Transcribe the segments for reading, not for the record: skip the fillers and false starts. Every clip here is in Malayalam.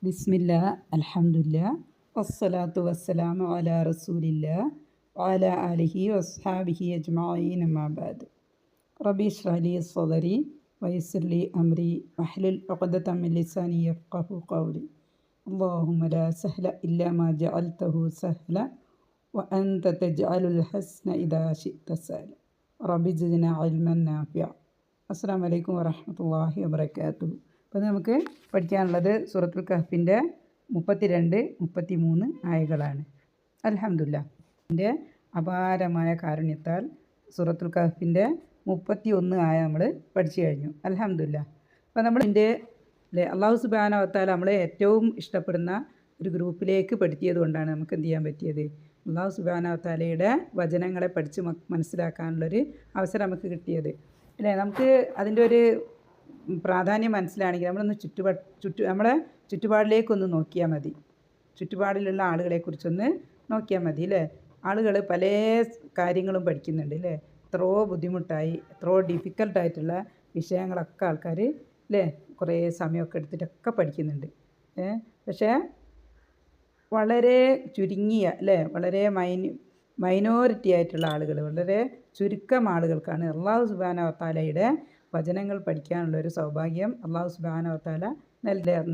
ബിസ്മില്ലാ അൽഹംദുലില്ലാ വസ്സലാത്തു വസ്സലാമു അലാ റസൂലില്ലാ വഅലാ ആലിഹി വസ്ഹാബിഹി അജ്മഈൻ അമ്മാ ബഅദ്. റബ്ബി ഇശ്റഹ് ലി സ്വദരി വയസ്സിർ ലി അംരി വഹ്ലുൽ ഉഖ്ദതം മിൻ ലിസാനി യഫ്ഖഹു ഖൗലി. അല്ലാഹുമ്മ ലാ സഹ്ല ഇല്ലാ മാ ജഅൽതഹു സഹ്ല വഅൻത തജ്അലുൽ ഹസ്ന ഇദാ ശിഅ്ത സഹ്ല. റബ്ബി സിദ്നാ ഇൽമൻ നാഫിഅ. അസ്സലാമു അലൈക്കും വറഹ്മത്തുള്ളാഹി വബറകാതുഹു. അപ്പോൾ നമുക്ക് പഠിക്കാനുള്ളത് സൂറത്തുൽ കഹ്ഫിൻ്റെ 32, 33 ആയകളാണ്. അൽഹംദുലില്ലാഹ്, ഇതിൻ്റെ അപാരമായ കാരുണ്യത്താൽ സൂറത്തുൽ കഹ്ഫിൻ്റെ 31 ആയ നമ്മൾ പഠിച്ചു കഴിഞ്ഞു. അൽഹംദുലില്ലാഹ്. അപ്പോൾ നമ്മൾ ഇതിൻ്റെ അല്ലാഹു സുബ്ഹാനഹു വ തആല നമ്മളെ ഏറ്റവും ഇഷ്ടപ്പെടുന്ന ഒരു ഗ്രൂപ്പിലേക്ക് പെടുത്തിയത് കൊണ്ടാണ് നമുക്ക് എന്ത് ചെയ്യാൻ പറ്റിയത്. അല്ലാഹു സുബ്ഹാനഹു വ തആലയുടെ വചനങ്ങളെ പഠിച്ച് മനസ്സിലാക്കാനുള്ളൊരു അവസരം നമുക്ക് കിട്ടിയത് അല്ലേ. നമുക്ക് അതിൻ്റെ ഒരു പ്രാധാന്യം മനസ്സിലാണെങ്കിൽ നമ്മളൊന്ന് നമ്മളെ ചുറ്റുപാടിലേക്കൊന്ന് നോക്കിയാൽ മതി. ചുറ്റുപാടിലുള്ള ആളുകളെക്കുറിച്ചൊന്ന് നോക്കിയാൽ മതി അല്ലേ. ആളുകൾ പല കാര്യങ്ങളും പഠിക്കുന്നുണ്ട് അല്ലേ. എത്രയോ ബുദ്ധിമുട്ടായി, എത്രയോ ഡിഫിക്കൽട്ടായിട്ടുള്ള വിഷയങ്ങളൊക്കെ ആൾക്കാർ അല്ലേ കുറേ സമയമൊക്കെ എടുത്തിട്ടൊക്കെ പഠിക്കുന്നുണ്ട്. പക്ഷേ വളരെ ചുരുങ്ങിയ അല്ലേ, വളരെ മൈനോറിറ്റി ആയിട്ടുള്ള ആളുകൾ, വളരെ ചുരുക്കം ആളുകൾക്കാണ് അല്ലാഹു സുബ്ഹാനഹു വ തആലയുടെ വചനങ്ങൾ പഠിക്കാനുള്ളൊരു സൗഭാഗ്യം അല്ലാഹു സുബ്ഹാനഹു വ തആല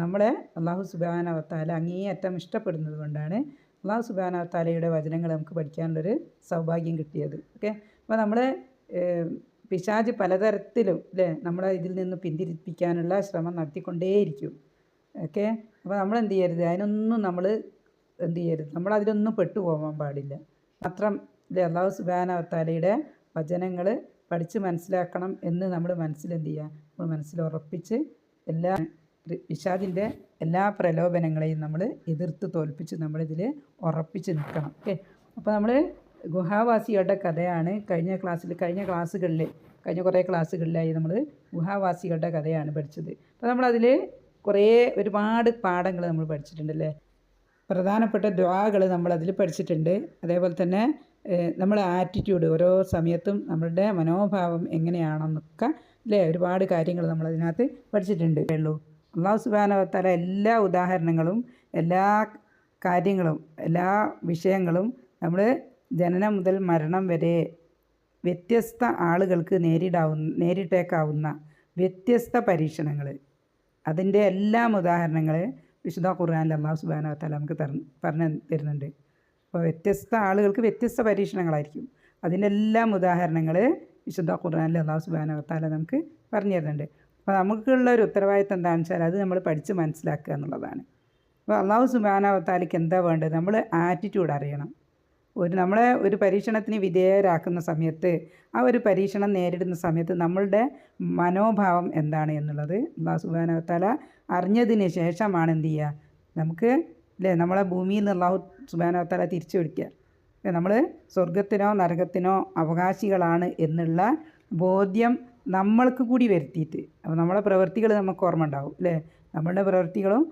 നമ്മളെ അല്ലാഹു സുബ്ഹാനഹു വ തആല അങ്ങേയറ്റം ഇഷ്ടപ്പെടുന്നത് കൊണ്ടാണ് അല്ലാഹു സുബ്ഹാനഹു വ തആലയുടെ വചനങ്ങൾ നമുക്ക് പഠിക്കാനുള്ളൊരു സൗഭാഗ്യം കിട്ടിയത്. ഓക്കെ. അപ്പോൾ നമ്മൾ പിശാച് പലതരത്തിലും അല്ലേ നമ്മളെ ഇതിൽ നിന്ന് പിന്തിരിപ്പിക്കാനുള്ള ശ്രമം നടത്തിക്കൊണ്ടേയിരിക്കും. ഓക്കെ. അപ്പോൾ നമ്മൾ എന്ത് ചെയ്യരുത്, അതിനൊന്നും നമ്മൾ എന്ത് ചെയ്യരുത്, നമ്മളതിലൊന്നും പെട്ടുപോകാൻ പാടില്ല. മാത്രം അല്ലേ അല്ലാഹു സുബ്ഹാനഹു വ തആലയുടെ വചനങ്ങൾ പഠിച്ച് മനസ്സിലാക്കണം എന്ന് നമ്മൾ മനസ്സിലെന്ത് ചെയ്യുക, നമ്മൾ മനസ്സിൽ ഉറപ്പിച്ച് എല്ലാ പിശാചിൻ്റെ എല്ലാ പ്രലോഭനങ്ങളെയും നമ്മൾ എതിർത്ത് തോൽപ്പിച്ച് നമ്മളിതിൽ ഉറപ്പിച്ച് നിൽക്കണം. ഓക്കെ. അപ്പോൾ നമ്മൾ ഗുഹാവാസികളുടെ കഥയാണ് കഴിഞ്ഞ കുറേ ക്ലാസ്സുകളിലായി നമ്മൾ ഗുഹാവാസികളുടെ കഥയാണ് പഠിച്ചത്. അപ്പോൾ നമ്മളതിൽ ഒരുപാട് പാഠങ്ങൾ നമ്മൾ പഠിച്ചിട്ടുണ്ടല്ലേ. പ്രധാനപ്പെട്ട ദുആകൾ നമ്മളതിൽ പഠിച്ചിട്ടുണ്ട്. അതേപോലെ തന്നെ നമ്മളെ ആറ്റിറ്റ്യൂഡ്, ഓരോ സമയത്തും നമ്മളുടെ മനോഭാവം എങ്ങനെയാണെന്നൊക്കെ അല്ലേ ഒരുപാട് കാര്യങ്ങൾ നമ്മളതിനകത്ത് പഠിച്ചിട്ടുണ്ട്. അല്ലാഹു സുബ്ഹാനഹു വ തആല എല്ലാ ഉദാഹരണങ്ങളും, എല്ലാ കാര്യങ്ങളും, എല്ലാ വിഷയങ്ങളും നമ്മൾ ജനനം മുതൽ മരണം വരെ വ്യത്യസ്ത ആളുകൾക്ക് നേരിട്ടേക്കാവുന്ന വ്യത്യസ്ത പരീക്ഷണങ്ങൾ, അതിൻ്റെ എല്ലാം ഉദാഹരണങ്ങൾ വിശുദ്ധ ഖുർആനിൽ അല്ലാഹു സുബ്ഹാനഹു വ തആല നമുക്ക് പറഞ്ഞു തരുന്നുണ്ട്. അപ്പോൾ വ്യത്യസ്ത ആളുകൾക്ക് വ്യത്യസ്ത പരീക്ഷണങ്ങളായിരിക്കും. അതിൻ്റെ എല്ലാം ഉദാഹരണങ്ങൾ വിശുദ്ധ ഖുർആനിൽ അല്ലാഹു സുബ്ഹാനഹു വ തആല നമുക്ക് പറഞ്ഞു തരുന്നുണ്ട്. അപ്പോൾ നമുക്കുള്ള ഒരു ഉത്തരവാദിത്തം എന്താണെന്ന് വെച്ചാൽ അത് നമ്മൾ പഠിച്ച് മനസ്സിലാക്കുക എന്നുള്ളതാണ്. അപ്പോൾ അല്ലാഹു സുബ്ഹാനഹു വ തആലയ്ക്ക് എന്താ വേണ്ടത്, നമ്മൾ ആറ്റിറ്റ്യൂഡ് അറിയണം. നമ്മളെ ഒരു പരീക്ഷണത്തിന് വിധേയരാക്കുന്ന സമയത്ത്, ആ ഒരു പരീക്ഷണം നേരിടുന്ന സമയത്ത് നമ്മളുടെ മനോഭാവം എന്താണ് എന്നുള്ളത് അല്ലാഹു സുബ്ഹാനഹു വ തആല അറിഞ്ഞതിന് ശേഷമാണ് എന്ത് ചെയ്യുക, നമുക്ക് അല്ലേ നമ്മളെ ഭൂമിയിൽ നിന്ന് അല്ലാഹു സുബ്ഹാനഹു വ തആല തിരിച്ചു വിളിക്കുക. നമ്മൾ സ്വർഗത്തിനോ നരകത്തിനോ അവകാശികളാണ് എന്നുള്ള ബോധ്യം നമ്മൾക്ക് കൂടി വരുത്തിയിട്ട്, അപ്പോൾ നമ്മളെ പ്രവൃത്തികൾ നമുക്ക് ഓർമ്മ ഉണ്ടാവും അല്ലേ. നമ്മളുടെ പ്രവൃത്തികളും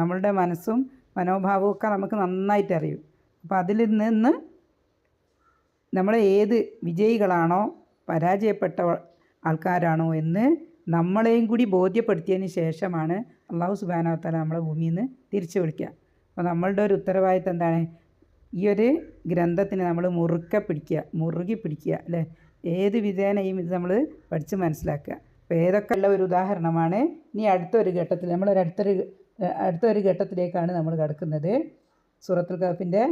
നമ്മളുടെ മനസ്സും മനോഭാവവും ഒക്കെ നമുക്ക് നന്നായിട്ട് അറിയും. അപ്പോൾ അതിൽ നിന്ന് നമ്മൾ ഏത് വിജയികളാണോ പരാജയപ്പെട്ട ആൾക്കാരാണോ എന്ന് നമ്മളെയും കൂടി ബോധ്യപ്പെടുത്തിയതിന് ശേഷമാണ് അല്ലാഹു സുബ്ഹാനഹു വ തആല നമ്മളെ ഭൂമിയിൽ നിന്ന് തിരിച്ചു വിളിക്കുക. അപ്പോൾ നമ്മളുടെ ഒരു ഉത്തരവാദിത്തം എന്താണ്, ഈ ഒരു ഗ്രന്ഥത്തിന് നമ്മൾ മുറുകി പിടിക്കുക അല്ലേ. ഏത് വിധേനയും ഇത് നമ്മൾ പഠിച്ച് മനസ്സിലാക്കുക. അപ്പോൾ ഏതൊക്കെ ഉള്ള ഒരു ഉദാഹരണമാണ്. ഇനി അടുത്തൊരു ഘട്ടത്തിലേക്കാണ് നമ്മൾ കിടക്കുന്നത്. സൂറത്തുൽ കഹ്ഫിൻ്റെ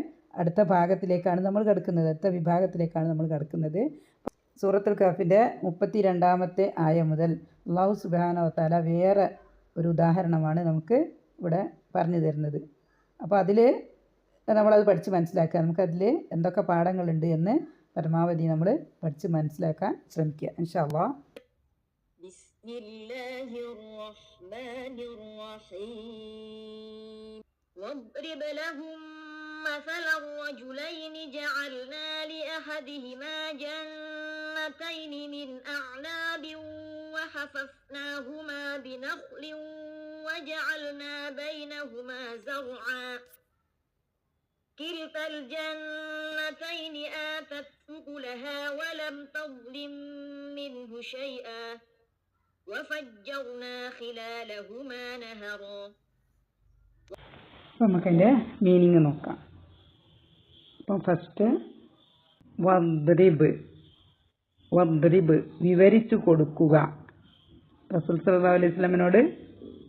അടുത്ത വിഭാഗത്തിലേക്കാണ് നമ്മൾ കിടക്കുന്നത്. സൂറത്തുൽ കഹ്ഫിൻ്റെ 32-ാമത്തെ ആയ മുതൽ അല്ലാഹു സുബ്ഹാനഹു വ തആല വേറെ ഒരു ഉദാഹരണമാണ് നമുക്ക് ഇവിടെ പറഞ്ഞു തരുന്നത്. അപ്പോൾ അതിൽ നമ്മളത് പഠിച്ച് മനസ്സിലാക്കുക. നമുക്കതിൽ എന്തൊക്കെ പാഠങ്ങളുണ്ട് എന്ന് പരമാവധി നമ്മൾ പഠിച്ച് മനസ്സിലാക്കാൻ ശ്രമിക്കുക ഇൻഷാ അല്ലാഹ്. ബിസ്മില്ലാഹിർ റഹ്മാനിർ റഹീം. واضرب لهم مثل الرجلين جعلنا لأحدهما جنتين من أعناب وحففناهما بنخل وجعلنا بينهما زرعا كلتا الجنتين آتت أكلها ولم تظلم منه شيئا وفجرنا خلالهما نهرا അപ്പം നമുക്കതിൻ്റെ മീനിങ് നോക്കാം. അപ്പം ഫസ്റ്റ് വദ്രിബ്, വദ്രിബ് വിവരിച്ചു കൊടുക്കുക. റസൂൽ സല്ലല്ലാഹു അലൈഹി വസല്ലമയോട്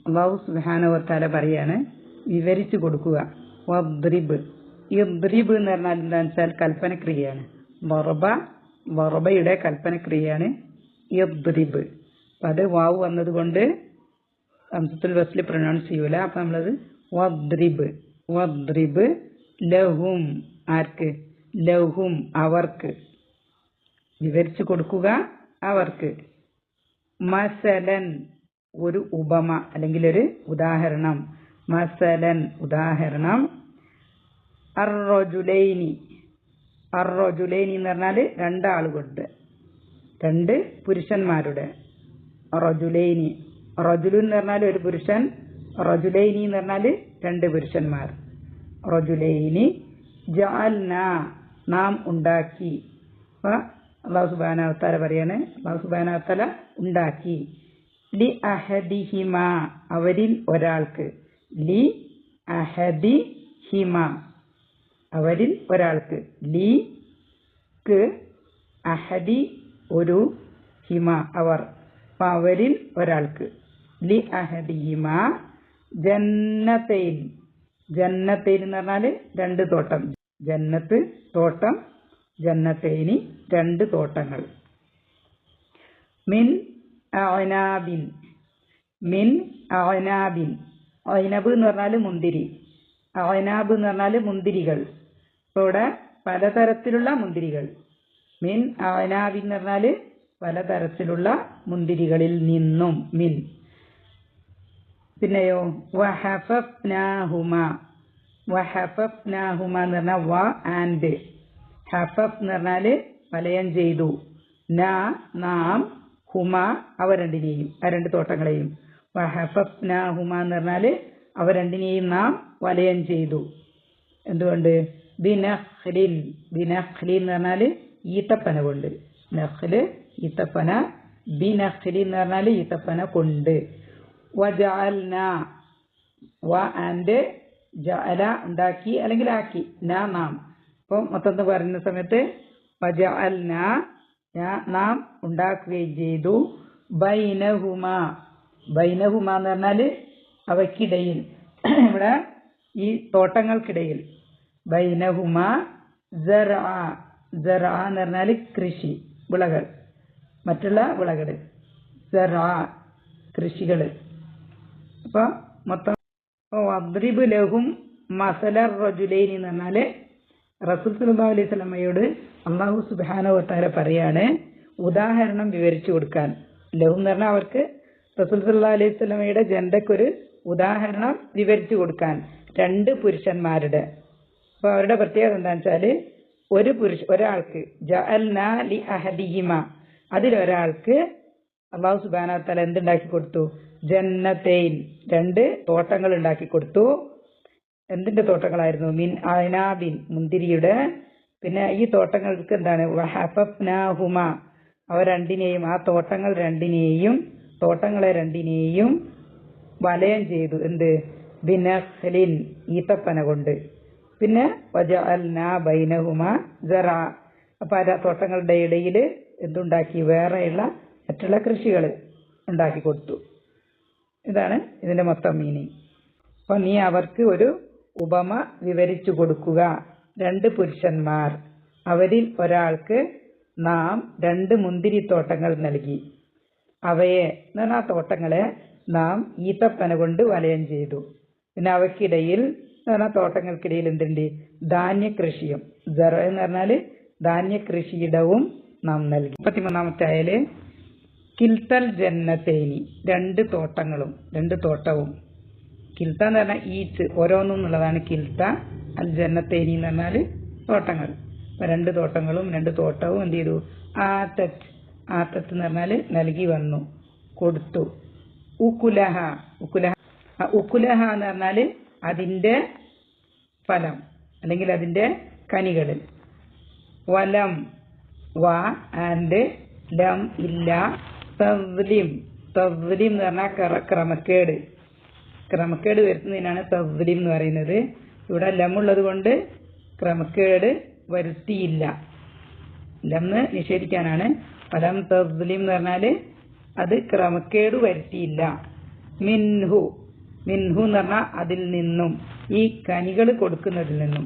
അല്ലാഹു സുബ്ഹാനഹു വ തആല പറയാണ് വിവരിച്ചു കൊടുക്കുക. വദ്രിബ്, ഇദ്രിബ് എന്ന് പറഞ്ഞാൽ എന്താണെന്ന് വെച്ചാൽ കൽപ്പനക്രിയയാണ്. വറബയുടെ കൽപ്പനക്രിയയാണ് ഇദ്രിബ്. അപ്പം അത് വാവ് വന്നതുകൊണ്ട് ഹംസത്തുൽ വസ്ൽ പ്രൊനൗൺസ് ചെയ്യൂല. അപ്പം നമ്മളത് വദ്രിബ്, വദ്രിബ് ലഹും, ആർക്ക്? ലഹും അവർക്ക്, വിവരിച്ചു കൊടുക്കുക അവർക്ക്. മസലൻ ഒരു ഉപമ അല്ലെങ്കിൽ ഒരു ഉദാഹരണം. മസലൻ ഉദാഹരണം. അർറജുലൈനി, അർറജുലൈനി എന്ന് പറഞ്ഞാൽ രണ്ടാളുകളുടെ, രണ്ട് പുരുഷന്മാരുടെ. റജുലൈനി, റജുലു എന്ന് പറഞ്ഞാൽ ഒരു പുരുഷൻ, റജുലൈനി എന്ന് പറഞ്ഞാൽ രണ്ട് പുരുഷന്മാർ. റജുലൈനി ജഅൽന നാം ഉണ്ടാക്കി. അല്ലാഹു സുബ്ഹാനഹു വ തആല പറയാണ്, അല്ലാഹു സുബ്ഹാനഹു വ തആല ഉണ്ടാക്കി. ലി അഹദിഹിമ അവരിൽ ഒരാൾക്ക്. ലി അഹദിഹിമ അവരിൽ ഒരാൾക്ക്. ലി ക്ക് അഹദി ഒരു, ഹിമ അവർ, അവരിൽ ഒരാൾക്ക്. ലി അഹദിഹിമ ജന്നതൈൻ, ജന്നതൈൻ എന്ന് പറഞ്ഞാൽ രണ്ട് തോട്ടം. ജന്നത്ത് തോട്ടം, ജന്നതൈനി രണ്ട് തോട്ടങ്ങൾ. മിൻ അഅനാബിൻ, മിൻ അഅനാബിൻ, അഅനബ് എന്ന് പറഞ്ഞാൽ മുന്തിരി, അഅനാബ് എന്ന് പറഞ്ഞാൽ മുന്തിരികൾ. ഇപ്പോൾ ഇവിടെ പലതരത്തിലുള്ള മുന്തിരികൾ. മിൻ അഅനാബിൻ എന്ന് പറഞ്ഞാൽ പലതരത്തിലുള്ള മുന്തിരികളിൽ നിന്നും. മിൻ. പിന്നെയോ വഹഫഫ്നാഹുമ, വഹഫഫ്നാഹുമ എന്ന് പറഞ്ഞാൽ വ ആൻഡ്, ഹഫഫ് എന്ന് പറഞ്ഞാൽ വലയം ചെയ്തു, നാ നാം, ഹുമ അവ രണ്ടിനെയും, ആ രണ്ട് തോട്ടങ്ങളെയും. വഹഫഫ്നാഹുമ എന്ന് പറഞ്ഞാൽ അവ രണ്ടിനെയും നാം വലയം ചെയ്തു. എന്തുകൊണ്ട്? ബിനഖ്ലിൻ, ബിനഖ്ലിൻ എന്ന് പറഞ്ഞാൽ ഈത്തപ്പന കൊണ്ട്. നഖ്ല് ഈത്തപ്പന, ബിനഖ്ലി എന്ന് പറഞ്ഞാൽ ഈത്തപ്പന കൊണ്ട്. വജഅൽന വ ആൻഡ് ജഅല ഉണ്ടാക്കി അല്ലെങ്കിൽ ആക്കി, നാ നാം. അപ്പോൾ മൊത്തം പറയുന്ന സമയത്ത് വജഅൽന നാം ഉണ്ടാക്കുകയും ചെയ്തു. ബൈനഹുമ, ബൈനഹുമ എന്ന് പറഞ്ഞാൽ അവയ്ക്കിടയിൽ, ഇവിടെ ഈ തോട്ടങ്ങൾക്കിടയിൽ. ബൈനഹുമ സറഅ, സറഅ എന്ന് പറഞ്ഞാൽ കൃഷി, വിളകൾ, മറ്റുള്ള വിളകൾ. സറഅ കൃഷികൾ. അപ്പോൾ മൊത്തം വദ്രിബ് ലഹും മസലർ റജുലൈനി എന്ന് പറഞ്ഞാൽ റസൂൽ സല്ലല്ലാഹു അലൈഹി വസല്ലമയോട് അല്ലാഹു സുബ്ഹാനഹു വ തആല പറയാണ് ഉദാഹരണം വിവരിച്ചു കൊടുക്കാൻ. ലഹും എന്ന് പറഞ്ഞാൽ അവർക്ക്, റസൂൽ സല്ലല്ലാഹു അലൈഹി വസല്ലമയുടെ ജനതയ്ക്കൊരു ഉദാഹരണം വിവരിച്ചു കൊടുക്കാൻ, രണ്ട് പുരുഷന്മാരുടെ. അപ്പോൾ അവരുടെ പ്രത്യേകത എന്താണെന്ന് വെച്ചാൽ ഒരാൾക്ക് ജഅൽനാ ലി അഹദിഹിമ, അതിലൊരാൾക്ക് അല്ലാഹു സുബ്ഹാനഹു വ തആല എന്തുണ്ടാക്കി കൊടുത്തു? ജന്നതൈൻ രണ്ട് തോട്ടങ്ങൾ ഉണ്ടാക്കി കൊടുത്തു. എന്തിന്റെ തോട്ടങ്ങളായിരുന്നു? മിൻ അഅനാബിൻ മുന്തിരിയുടെ. പിന്നെ ഈ തോട്ടങ്ങൾക്ക് എന്താണ്? വഹഫഫ്നാഹുമ അവ രണ്ടിനെയും, ആ തോട്ടങ്ങൾ രണ്ടിനെയും, തോട്ടങ്ങളെ രണ്ടിനെയും വലയം ചെയ്തു. എന്ത്? ബിനഖ്ലിൻ ഈത്തപ്പന കൊണ്ട്. പിന്നെ വജഅൽനാ ബൈനഹുമ സറഅ, അപ്പോൾ ആ തോട്ടങ്ങളുടെ ഇടയിൽ എന്തുണ്ടാക്കി? വേറെയുള്ള മറ്റുള്ള കൃഷികൾ ഉണ്ടാക്കി കൊടുത്തു. ഇതാണ് ഇതിന്റെ മൊത്തം മീനിങ്. അപ്പോൾ നീ അവർക്ക് ഒരു ഉപമ വിവരിച്ചു കൊടുക്കുക. രണ്ട് പുരുഷന്മാർ, അവരിൽ ഒരാൾക്ക് നാം രണ്ട് മുന്തിരിത്തോട്ടങ്ങൾ നൽകി. അവയെ എന്ന് പറഞ്ഞാൽ ആ തോട്ടങ്ങളെ നാം ഈത്തപ്പന കൊണ്ട് വലയം ചെയ്തു. പിന്നെ അവയ്ക്കിടയിൽ എന്ന് പറഞ്ഞാൽ തോട്ടങ്ങൾക്കിടയിൽ എന്തുണ്ട്? ധാന്യകൃഷിയും. ജറ എന്ന് പറഞ്ഞാൽ ധാന്യകൃഷിയിടവും നാം നൽകി. 33-ാമത്തെ ആയല് കിൽത്തൽ ജന്നതൈനി രണ്ട് തോട്ടങ്ങളും, രണ്ട് തോട്ടവും. കിൽത്ത എന്ന് പറഞ്ഞാൽ ഈച്ച്, ഓരോന്നും എന്നുള്ളതാണ് കിൽത്ത. അൽ ജന്നതൈനി എന്ന് പറഞ്ഞാൽ തോട്ടങ്ങൾ. അപ്പം രണ്ട് തോട്ടങ്ങളും രണ്ട് തോട്ടവും എന്ത് ചെയ്തു? ആത്തത്ത്, ആത്തത്ത് എന്ന് പറഞ്ഞാൽ നൽകി വന്നു, കൊടുത്തു. ഉക്കുലഹ, ഉക്കുലഹ, ഉക്കുലഹ എന്ന് പറഞ്ഞാൽ അതിൻ്റെ ഫലം അല്ലെങ്കിൽ അതിൻ്റെ കനികൾ. വലം വ ആൻഡ് ലം ഇല്ല. തസ്ലിം, തസ്ലിം എന്ന് പറഞ്ഞാൽ ക്രമക്കേട്. ക്രമക്കേട് വരുത്തുന്നതിനാണ് തസ്ലീം എന്ന് പറയുന്നത്. ഇവിടെ ലമ്മുള്ളത് കൊണ്ട് ക്രമക്കേട് വരുത്തിയില്ല, ലംന്ന് നിഷേധിക്കാനാണ്. ഫലം തസ്ലീം എന്ന് പറഞ്ഞാൽ അത് ക്രമക്കേട് വരുത്തിയില്ല. മിൻഹു, മിൻഹു എന്ന് പറഞ്ഞാൽ അതിൽ നിന്നും, ഈ കനികൾ കൊടുക്കുന്നതിൽ നിന്നും.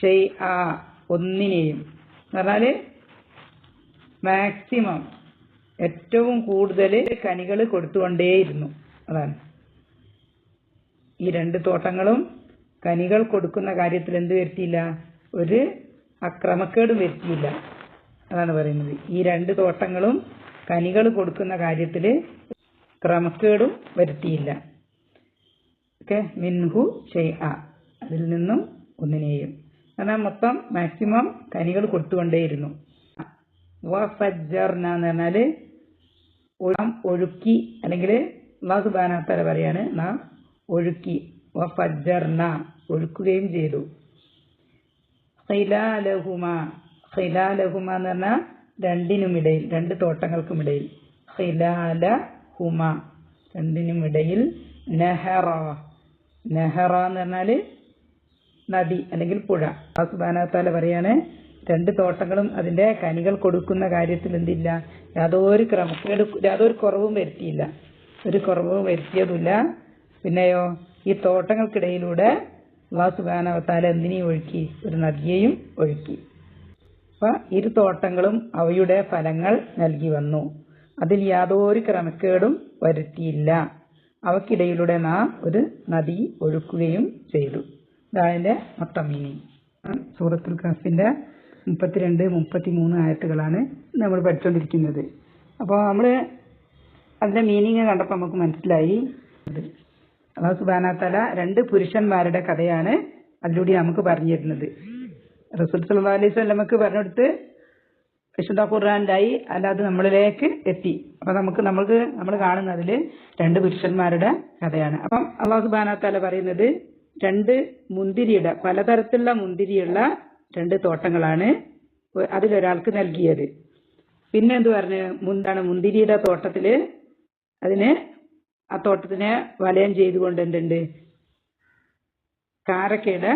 ഷൈആ ഒന്നിനെയും എന്ന് പറഞ്ഞാൽ മാക്സിമം ഏറ്റവും കൂടുതൽ കനികൾ കൊടുത്തുകൊണ്ടേയിരുന്നു. അതാണ് ഈ രണ്ട് തോട്ടങ്ങളും കനികൾ കൊടുക്കുന്ന കാര്യത്തിൽ എന്ത് വരുത്തിയില്ല, ഒരു അക്രമക്കേടും വരുത്തിയില്ല. അതാണ് പറയുന്നത്. ഈ രണ്ട് തോട്ടങ്ങളും കനികൾ കൊടുക്കുന്ന കാര്യത്തിൽ ക്രമക്കേടും വരുത്തിയില്ല. ഓക്കെ, മിൻഹു ഷൈആ അതിൽ നിന്നും ഒന്നിനെയും. എന്നാൽ മൊത്തം മാക്സിമം കനികൾ കൊടുത്തുകൊണ്ടേയിരുന്നു. വഫജ്ജർന എന്ന് പറഞ്ഞാൽ നാം ഒഴുക്കി, അല്ലെങ്കിൽ അല്ലാഹു സുബ്ഹാനഹു വ തആല പറയാണ് നാം ഒഴുക്കി. വഫജ്ജർന ഒഴുക്കുകയും ചെയ്തു. ഖിലാലഹുമ, ഖിലാലഹുമ എന്ന് പറഞ്ഞാൽ രണ്ടിനുമിടയിൽ, രണ്ട് തോട്ടങ്ങൾക്കുമിടയിൽ. ഖിലാലഹുമ രണ്ടിനുമിടയിൽ. നെഹറ, നെഹറ എന്ന് പറഞ്ഞാൽ നദി അല്ലെങ്കിൽ പുഴ. അല്ലാഹു സുബ്ഹാനഹു വ തആല പറയാണ് രണ്ട് തോട്ടങ്ങളും അതിന്റെ കനികൾ കൊടുക്കുന്ന കാര്യത്തിൽ എന്തില്ല, യാതൊരു ക്രമക്കേട്, യാതൊരു കുറവും വരുത്തിയില്ല, ഒരു കുറവും വരുത്തിയതുമില്ല. പിന്നെയോ ഈ തോട്ടങ്ങൾക്കിടയിലൂടെ അല്ലാഹു സുബ്ഹാനഹു വ തആല എന്തിനെയും ഒഴുക്കി, ഒരു നദിയെയും ഒഴുക്കി. അപ്പൊ ഇരു തോട്ടങ്ങളും അവയുടെ ഫലങ്ങൾ നൽകി വന്നു, അതിൽ യാതൊരു ക്രമക്കേടും വരുത്തിയില്ല. അവക്കിടയിലൂടെ നാം ഒരു നദി ഒഴുക്കുകയും ചെയ്തു. ഇതായതിന്റെ മൊത്തം മീനിങ്. സൂറത്തുൽ കഹ്ഫിന്റെ 32, 33 ആയത്തുകളാണ് നമ്മൾ പഠിച്ചുകൊണ്ടിരിക്കുന്നത്. അപ്പോൾ നമ്മൾ അതിന്റെ മീനിങ് കണ്ടപ്പോൾ നമുക്ക് മനസ്സിലായി, അല്ലാഹു സുബ്ഹാനഹു വ തആല രണ്ട് പുരുഷന്മാരുടെ കഥയാണ് അതിലൂടെ നമുക്ക് പറഞ്ഞു തരുന്നത്. റസൂൽ സല്ലല്ലാഹു അലൈഹി വസല്ലമക്ക് പറഞ്ഞെടുത്ത് വിശുദ്ധ ഖുർആനിലായി, അല്ലാതെ നമ്മളിലേക്ക് എത്തി. അപ്പൊ നമ്മൾ കാണുന്നതിൽ രണ്ട് പുരുഷന്മാരുടെ കഥയാണ്. അപ്പം അല്ലാഹു സുബ്ഹാനഹു വ തആല പറയുന്നത് രണ്ട് മുന്തിരിയുടെ, പലതരത്തിലുള്ള മുന്തിരിയുള്ള രണ്ട് തോട്ടങ്ങളാണ് അതിലൊരാൾക്ക് നൽകിയത്. പിന്നെ എന്ത് പറഞ്ഞു, മുന്തിരിയുടെ തോട്ടത്തില് ആ തോട്ടത്തിനെ വലയം ചെയ്തുകൊണ്ട് എന്തുണ്ട്, കാരക്കയുടെ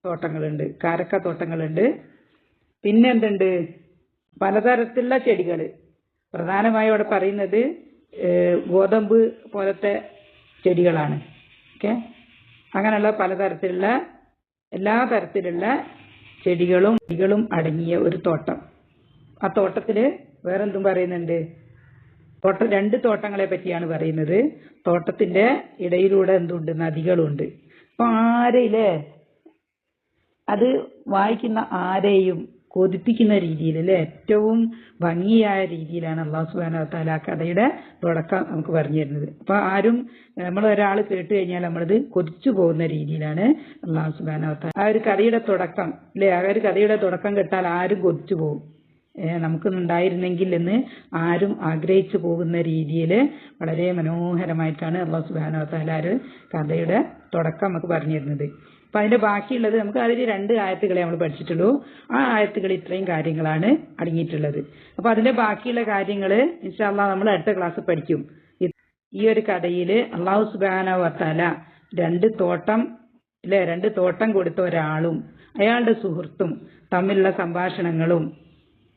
തോട്ടങ്ങളുണ്ട്, കാരക്ക തോട്ടങ്ങളുണ്ട്. പിന്നെ എന്തുണ്ട്, പലതരത്തിലുള്ള ചെടികൾ. പ്രധാനമായും അവിടെ പറയുന്നത് ഗോതമ്പ് പോലത്തെ ചെടികളാണ്. ഓക്കെ, അങ്ങനെയുള്ള പലതരത്തിലുള്ള, എല്ലാ തരത്തിലുള്ള ചെടികളും അടങ്ങിയ ഒരു തോട്ടം. ആ തോട്ടത്തിൽ വേറെന്തും പറയുന്നുണ്ട്, രണ്ട് തോട്ടങ്ങളെ പറ്റിയാണ് പറയുന്നത്. തോട്ടത്തിന്റെ ഇടയിലൂടെ എന്തുണ്ട്, നദികളുണ്ട്. അപ്പൊ ആരെയില്ലേ, അത് വായിക്കുന്ന ആരെയും കൊതിപ്പിക്കുന്ന രീതിയിൽ, അല്ലെ, ഏറ്റവും ഭംഗിയായ രീതിയിലാണ് അല്ലാഹു സുബ്ഹാനഹു വ തആല കഥയുടെ തുടക്കം നമുക്ക് പറഞ്ഞു തരുന്നത്. അപ്പൊ ആരും, നമ്മൾ ഒരാൾ കേട്ട് കഴിഞ്ഞാൽ നമ്മളത് കൊതിച്ചു പോകുന്ന രീതിയിലാണ് അല്ലാഹു സുബ്ഹാനഹു വ തആല ആ ഒരു കഥയുടെ തുടക്കം, അല്ലെ, ആ ഒരു കഥയുടെ തുടക്കം കേട്ടാൽ ആരും കൊതിച്ചു പോകും. നമുക്കൊന്നുണ്ടായിരുന്നെങ്കിൽ എന്ന് ആരും ആഗ്രഹിച്ചു പോകുന്ന രീതിയിൽ വളരെ മനോഹരമായിട്ടാണ് അല്ലാഹു സുബ്ഹാനഹു വ തആല ഒരു കഥയുടെ തുടക്കം നമുക്ക് പറഞ്ഞു തരുന്നത്. അപ്പൊ അതിന്റെ ബാക്കിയുള്ളത്, നമുക്ക് അതിൽ 2 ആയത്തുകളെ നമ്മൾ പഠിച്ചിട്ടുള്ളൂ. ആ ആയത്തുകൾ ഇത്രയും കാര്യങ്ങളാണ് അടങ്ങിയിട്ടുള്ളത്. അപ്പൊ അതിന്റെ ബാക്കിയുള്ള കാര്യങ്ങൾ ഇൻഷാ അല്ലാഹ് നമ്മൾ അടുത്ത ക്ലാസ് പഠിക്കും. ഈ ഒരു കഥയിൽ അല്ലാഹു സുബ്ഹാനഹു വ തആല രണ്ട് തോട്ടം കൊടുത്ത ഒരാളും അയാളുടെ സുഹൃത്തും തമ്മിലുള്ള സംഭാഷണങ്ങളും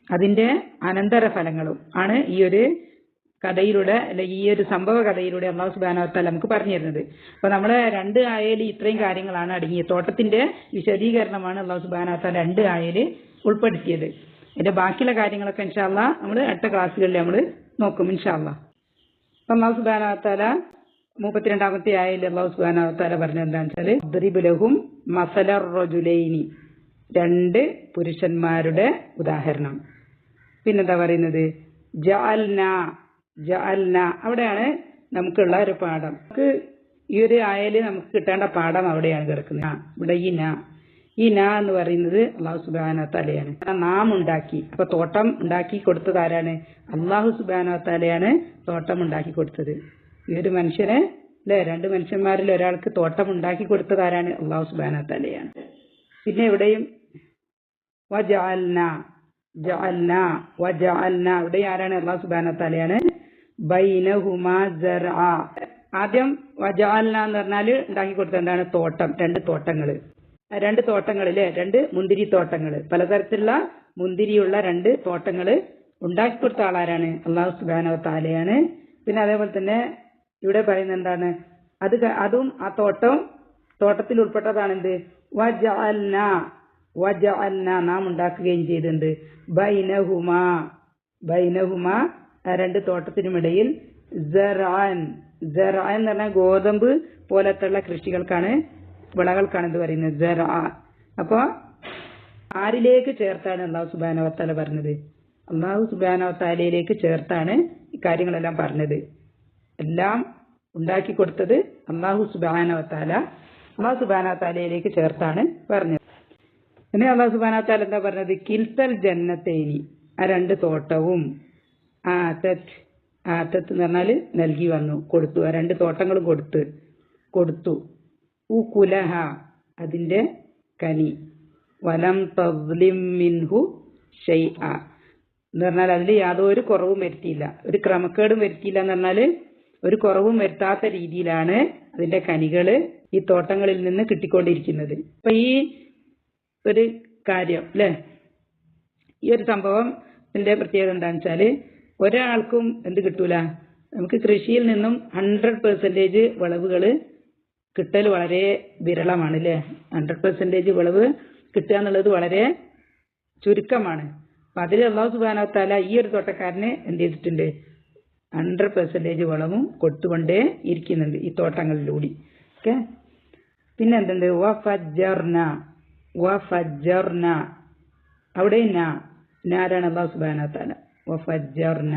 അതിന്റെ അനന്തരഫലങ്ങളും ആണ് ഈ ഒരു കഥയിലൂടെ, അല്ലെ ഈ ഒരു സംഭവ കഥയിലൂടെ അല്ലാഹു സുബ്ഹാനഹു വ തആല നമുക്ക് പറഞ്ഞു തരുന്നത്. അപ്പൊ നമ്മളെ 2 ആയയിൽ ഇത്രയും കാര്യങ്ങളാണ് അടങ്ങിയത്. തോട്ടത്തിന്റെ വിശദീകരണമാണ് അല്ലാഹു സുബ്ഹാനഹു വ തആല 2 ആയയിൽ ഉൾപ്പെടുത്തിയത്. ഇതിന്റെ ബാക്കിയുള്ള കാര്യങ്ങളൊക്കെ ഇൻഷാ അല്ലാഹ് നമ്മൾ അടുത്ത ക്ലാസ്സുകളിൽ നമ്മൾ നോക്കും ഇൻഷാ അല്ലാഹ്. അപ്പൊ അല്ലാഹു സുബ്ഹാനഹു വ തആല 32ാമത്തെ ആയയിൽ അല്ലാഹു സുബ്ഹാനഹു വ തആല പറഞ്ഞത് എന്താണെന്ന് വെച്ചാൽ, ദ്രിബ് ലഹും മസലർ റജുലൈനി, 2 പുരുഷന്മാരുടെ ഉദാഹരണം. പിന്നെന്താ പറയുന്നത്, ജഅൽന, അവിടെയാണ് നമുക്കുള്ള ഒരു പാഠം. നമുക്ക് ഈ ഒരു ആയയിൽ നമുക്ക് കിട്ടേണ്ട പാഠം അവിടെയാണ് കിടക്കുന്നത്. ഇവിടെ ഈ ന എന്ന് പറയുന്നത് അല്ലാഹു സുബ്ഹാനഹു വ തആലയാണ്. നാം ഉണ്ടാക്കി. അപ്പൊ തോട്ടം ഉണ്ടാക്കി കൊടുത്തത് ആരാണ്? അല്ലാഹു സുബ്ഹാനഹു വ തആലയാണ് തോട്ടം ഉണ്ടാക്കി കൊടുത്തത്. ഈ ഒരു മനുഷ്യനെ, അല്ലെ, 2 മനുഷ്യന്മാരിൽ ഒരാൾക്ക് തോട്ടം ഉണ്ടാക്കി കൊടുത്തത് ആരാണ്? അല്ലാഹു സുബ്ഹാനഹു വ തആലയാണ്. പിന്നെ എവിടെയും ഇവിടെ ആരാണ്? അല്ലാഹു സുബ്ഹാനഹു വ തആലയാണ്. ബൈനഹുമാ സർഅ, ആദ്യം വജഅൽന എന്ന് പറഞ്ഞാൽ ഉണ്ടാക്കി കൊടുത്തത് എന്താണ്? തോട്ടം, 2 തോട്ടങ്ങൾ. 2 തോട്ടങ്ങളിലെ 2 മുന്തിരി തോട്ടങ്ങൾ, പലതരത്തിലുള്ള മുന്തിരിയുള്ള 2 തോട്ടങ്ങൾ ഉണ്ടാക്കി കൊടുത്ത ആളാരാണ്? അല്ലാഹു സുബ്ഹാനഹു വ തആലയാണ്. പിന്നെ അതേപോലെ തന്നെ ഇവിടെ പറയുന്നത് എന്താണ്? അതും ആ തോട്ടത്തിൽ ഉൾപ്പെട്ടതാണ് എന്ത്? വജഅൽന നാം ഉണ്ടാക്കുകയും ചെയ്തിട്ടുണ്ട്. ബൈനഹുമാ ആ 2 തോട്ടത്തിനുമിടയിൽ സറഅൻ എന്ന് പറഞ്ഞാൽ ഗോതമ്പ് പോലത്തുള്ള കൃഷികൾക്കാണ്, വിളകൾക്കാണ് ഇത് പറയുന്നത് സറഅ. അപ്പൊ ആരിലേക്ക് ചേർത്താണ് അല്ലാഹു സുബ്ഹാനഹു വ തആല പറഞ്ഞത്? അല്ലാഹു സുബ്ഹാനഹു വ തആലയിലേക്ക് ചേർത്താണ് ഈ കാര്യങ്ങളെല്ലാം പറഞ്ഞത്. എല്ലാം ഉണ്ടാക്കി കൊടുത്തത് അല്ലാഹു സുബ്ഹാനഹു വ തആലയിലേക്ക് ചേർത്താണ് പറഞ്ഞത്. പിന്നെ അല്ലാഹു സുബ്ഹാനഹു വ തആല എന്താ പറഞ്ഞത്? കിൽത്തൽ ജന്നത്തൈനി, ആ 2 തോട്ടവും ആതത്ത് എന്ന് പറഞ്ഞാൽ നൽകി വന്നു, കൊടുത്തു. ആ 2 തോട്ടങ്ങളും കൊടുത്തു. ഉകുലഹ അതിന്റെ കനി, വലം തസ്ലിം മിൻഹു ഷൈഅ എന്ന് പറഞ്ഞാൽ അതിൽ യാതൊരു കുറവും വരുത്തിയില്ല, ഒരു ക്രമക്കേടും വരുത്തിയില്ല എന്ന് പറഞ്ഞാൽ ഒരു കുറവും വരുത്താത്ത രീതിയിലാണ് അതിന്റെ കനികള് ഈ തോട്ടങ്ങളിൽ നിന്ന് കിട്ടിക്കൊണ്ടിരിക്കുന്നത്. അപ്പൊ ഈ ഒരു കാര്യം അല്ലെ, ഈ ഒരു സംഭവത്തിന്റെ പ്രത്യേകത എന്താണെന്ന് വെച്ചാല് ഒരാൾക്കും എന്ത് കിട്ടൂല, നമുക്ക് കൃഷിയിൽ നിന്നും 100% വിളവുകൾ കിട്ടൽ വളരെ വിരളമാണ് അല്ലെ. 100% വിളവ് കിട്ടുക എന്നുള്ളത് വളരെ ചുരുക്കമാണ്. അപ്പൊ അതിൽ അല്ലാഹു സുബ്ഹാനഹു വ തആല ഈ ഒരു തോട്ടക്കാരന് എന്ത് ചെയ്തിട്ടുണ്ട്? 100% വളവും കൊടുത്തുകൊണ്ടേ ഇരിക്കുന്നുണ്ട് ഈ തോട്ടങ്ങളിലൂടെ. ഓക്കെ, പിന്നെ എന്തുണ്ട്? വഫജ്ജർന അവിടെ ആരാണ്? അല്ലാഹു സുബ്ഹാനഹു വ തആല. വഫജ്ജർന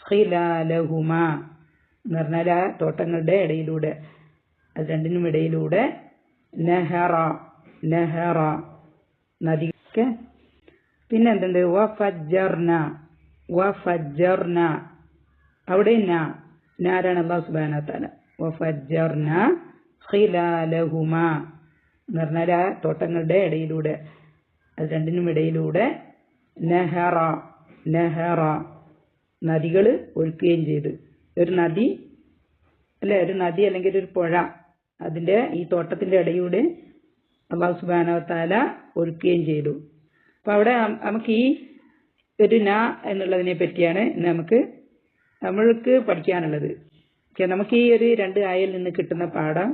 ഖിലാലഹുമാ എന്ന് പറഞ്ഞാൽ ആ തോട്ടങ്ങളുടെ ഇടയിലൂടെ, അത് രണ്ടിനും ഇടയിലൂടെ നഹറ നദി. ഓക്കെ, പിന്നെ എന്തുണ്ട്? വഫജ്ജർന അവിടെ ആരാണ്? അല്ലാഹു സുബ്ഹാനഹു വ തആല. വഫജ്ജർന ഖിലാലഹുമാ എന്ന് പറഞ്ഞാൽ ആ തോട്ടങ്ങളുടെ ഇടയിലൂടെ, അത് രണ്ടിനും ഇടയിലൂടെ നഹറ നദികൾ ഒഴുക്കുകയും ചെയ്തു. ഒരു നദി അല്ലെങ്കിൽ ഒരു പുഴ അതിന്റെ ഈ തോട്ടത്തിന്റെ ഇടയിലൂടെ അല്ലാഹു സുബ്ഹാനഹു വ തആല ഒഴുക്കുകയും ചെയ്തു. അപ്പൊ അവിടെ നമുക്ക് ഈ ഒരു എന്നുള്ളതിനെ പറ്റിയാണ് നമ്മൾക്ക് പഠിക്കാനുള്ളത്. നമുക്ക് ഈ ഒരു 2 ആയയിൽ നിന്ന് കിട്ടുന്ന പാഠം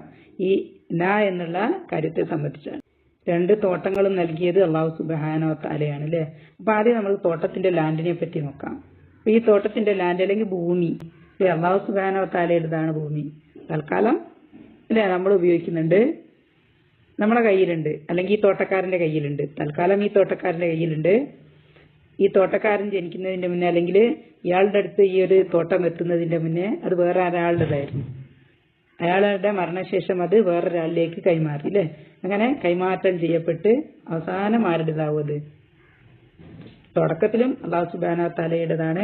ഈ എന്നുള്ള കാര്യത്തെ സംബന്ധിച്ചാണ്. 2 തോട്ടങ്ങളും നൽകിയത് അല്ലാഹു സുബ്ഹാനഹു വ തആലയാണ് അല്ലെ. അപ്പൊ ആദ്യം നമ്മൾ തോട്ടത്തിന്റെ ലാൻഡിനെ പറ്റി നോക്കാം. അപ്പൊ ഈ തോട്ടത്തിന്റെ ലാൻഡ് അല്ലെങ്കിൽ ഭൂമി അല്ലാഹു സുബ്ഹാനഹു വ തആലയുടേതാണ്. ഭൂമി തൽക്കാലം അല്ലെ നമ്മൾ ഉപയോഗിക്കുന്നുണ്ട്, നമ്മളെ കയ്യിലുണ്ട്, അല്ലെങ്കിൽ ഈ തോട്ടക്കാരന്റെ കയ്യിലുണ്ട്. തൽക്കാലം ഈ തോട്ടക്കാരന്റെ കയ്യിലുണ്ട്. ഈ തോട്ടക്കാരൻ ജനിക്കുന്നതിന്റെ മുന്നേ അല്ലെങ്കിൽ ഇയാളുടെ അടുത്ത് ഈ ഒരു തോട്ടം എത്തുന്നതിന്റെ മുന്നേ അത് വേറെ ഒരാളുടേതായിരുന്നു. അയാളുടെ മരണശേഷം അത് വേറൊരാളിലേക്ക് കൈമാറി അല്ലെ. അങ്ങനെ കൈമാറ്റം ചെയ്യപ്പെട്ട് അവസാനം ആരുടേതാവും? അത് തുടക്കത്തിലും അല്ലാഹു സുബ്ഹാനഹു വ തആലയുടേതാണ്,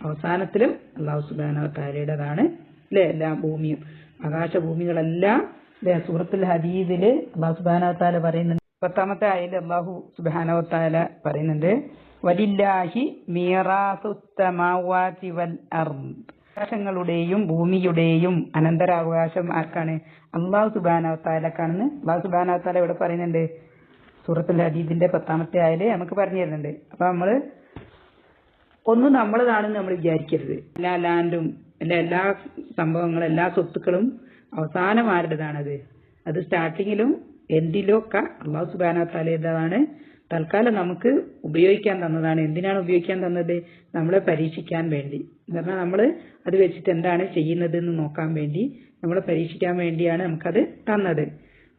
അവസാനത്തിലും അല്ലാഹു സുബ്ഹാനഹു വ തആലയുടേതാണ് അല്ലെ. എല്ലാ ഭൂമിയും ആകാശഭൂമികളെല്ലാം അല്ലെ. സൂറത്തുൽ ഹദീദില് അല്ലാഹു സുബ്ഹാനഹു വ തആല പറയുന്നുണ്ട്, 10ാമത്തെ ആയത്തിൽ അല്ലാഹു സുബ്ഹാനഹു വ തആല പറയുന്നുണ്ട്, വലില്ലാഹി മീറാസുസ് സമാവാതി വൽ അർദ്, ആകാശങ്ങളുടെയും ഭൂമിയുടെയും അനന്തരാവകാശം ആർക്കാണ്? അല്ലാഹു സുബ്ഹാനഹു വ തആലക്കാണെന്ന് അല്ലാഹു സുബ്ഹാനഹു വ തആല ഇവിടെ പറയുന്നുണ്ട്. സൂറത്തുൽ ഹദീദിന്റെ 10ാമത്തെ ആയത്തിൽ നമുക്ക് പറഞ്ഞു തരുന്നുണ്ട്. അപ്പൊ ഒന്നും നമ്മളതാണെന്ന് നമ്മൾ വിചാരിക്കരുത്. എല്ലാ ലാൻഡും എല്ലാ സംഭവങ്ങളും എല്ലാ സ്വത്തുക്കളും അവസാനം ആരുടേതാണത്? അത് സ്റ്റാർട്ടിങ്ങിലും എൻഡിലും ഒക്കെ അല്ലാഹു സുബ്ഹാനഹു വ തആലയുടേതാണ്. തൽക്കാലം നമുക്ക് ഉപയോഗിക്കാൻ തന്നതാണ്. എന്തിനാണ് ഉപയോഗിക്കാൻ തന്നത്? നമ്മളെ പരീക്ഷിക്കാൻ വേണ്ടി. എന്ന് പറഞ്ഞാൽ നമ്മൾ അത് വെച്ചിട്ട് എന്താണ് ചെയ്യുന്നത് എന്ന് നോക്കാൻ വേണ്ടി, നമ്മളെ പരീക്ഷിക്കാൻ വേണ്ടിയാണ് നമുക്കത് തന്നത്.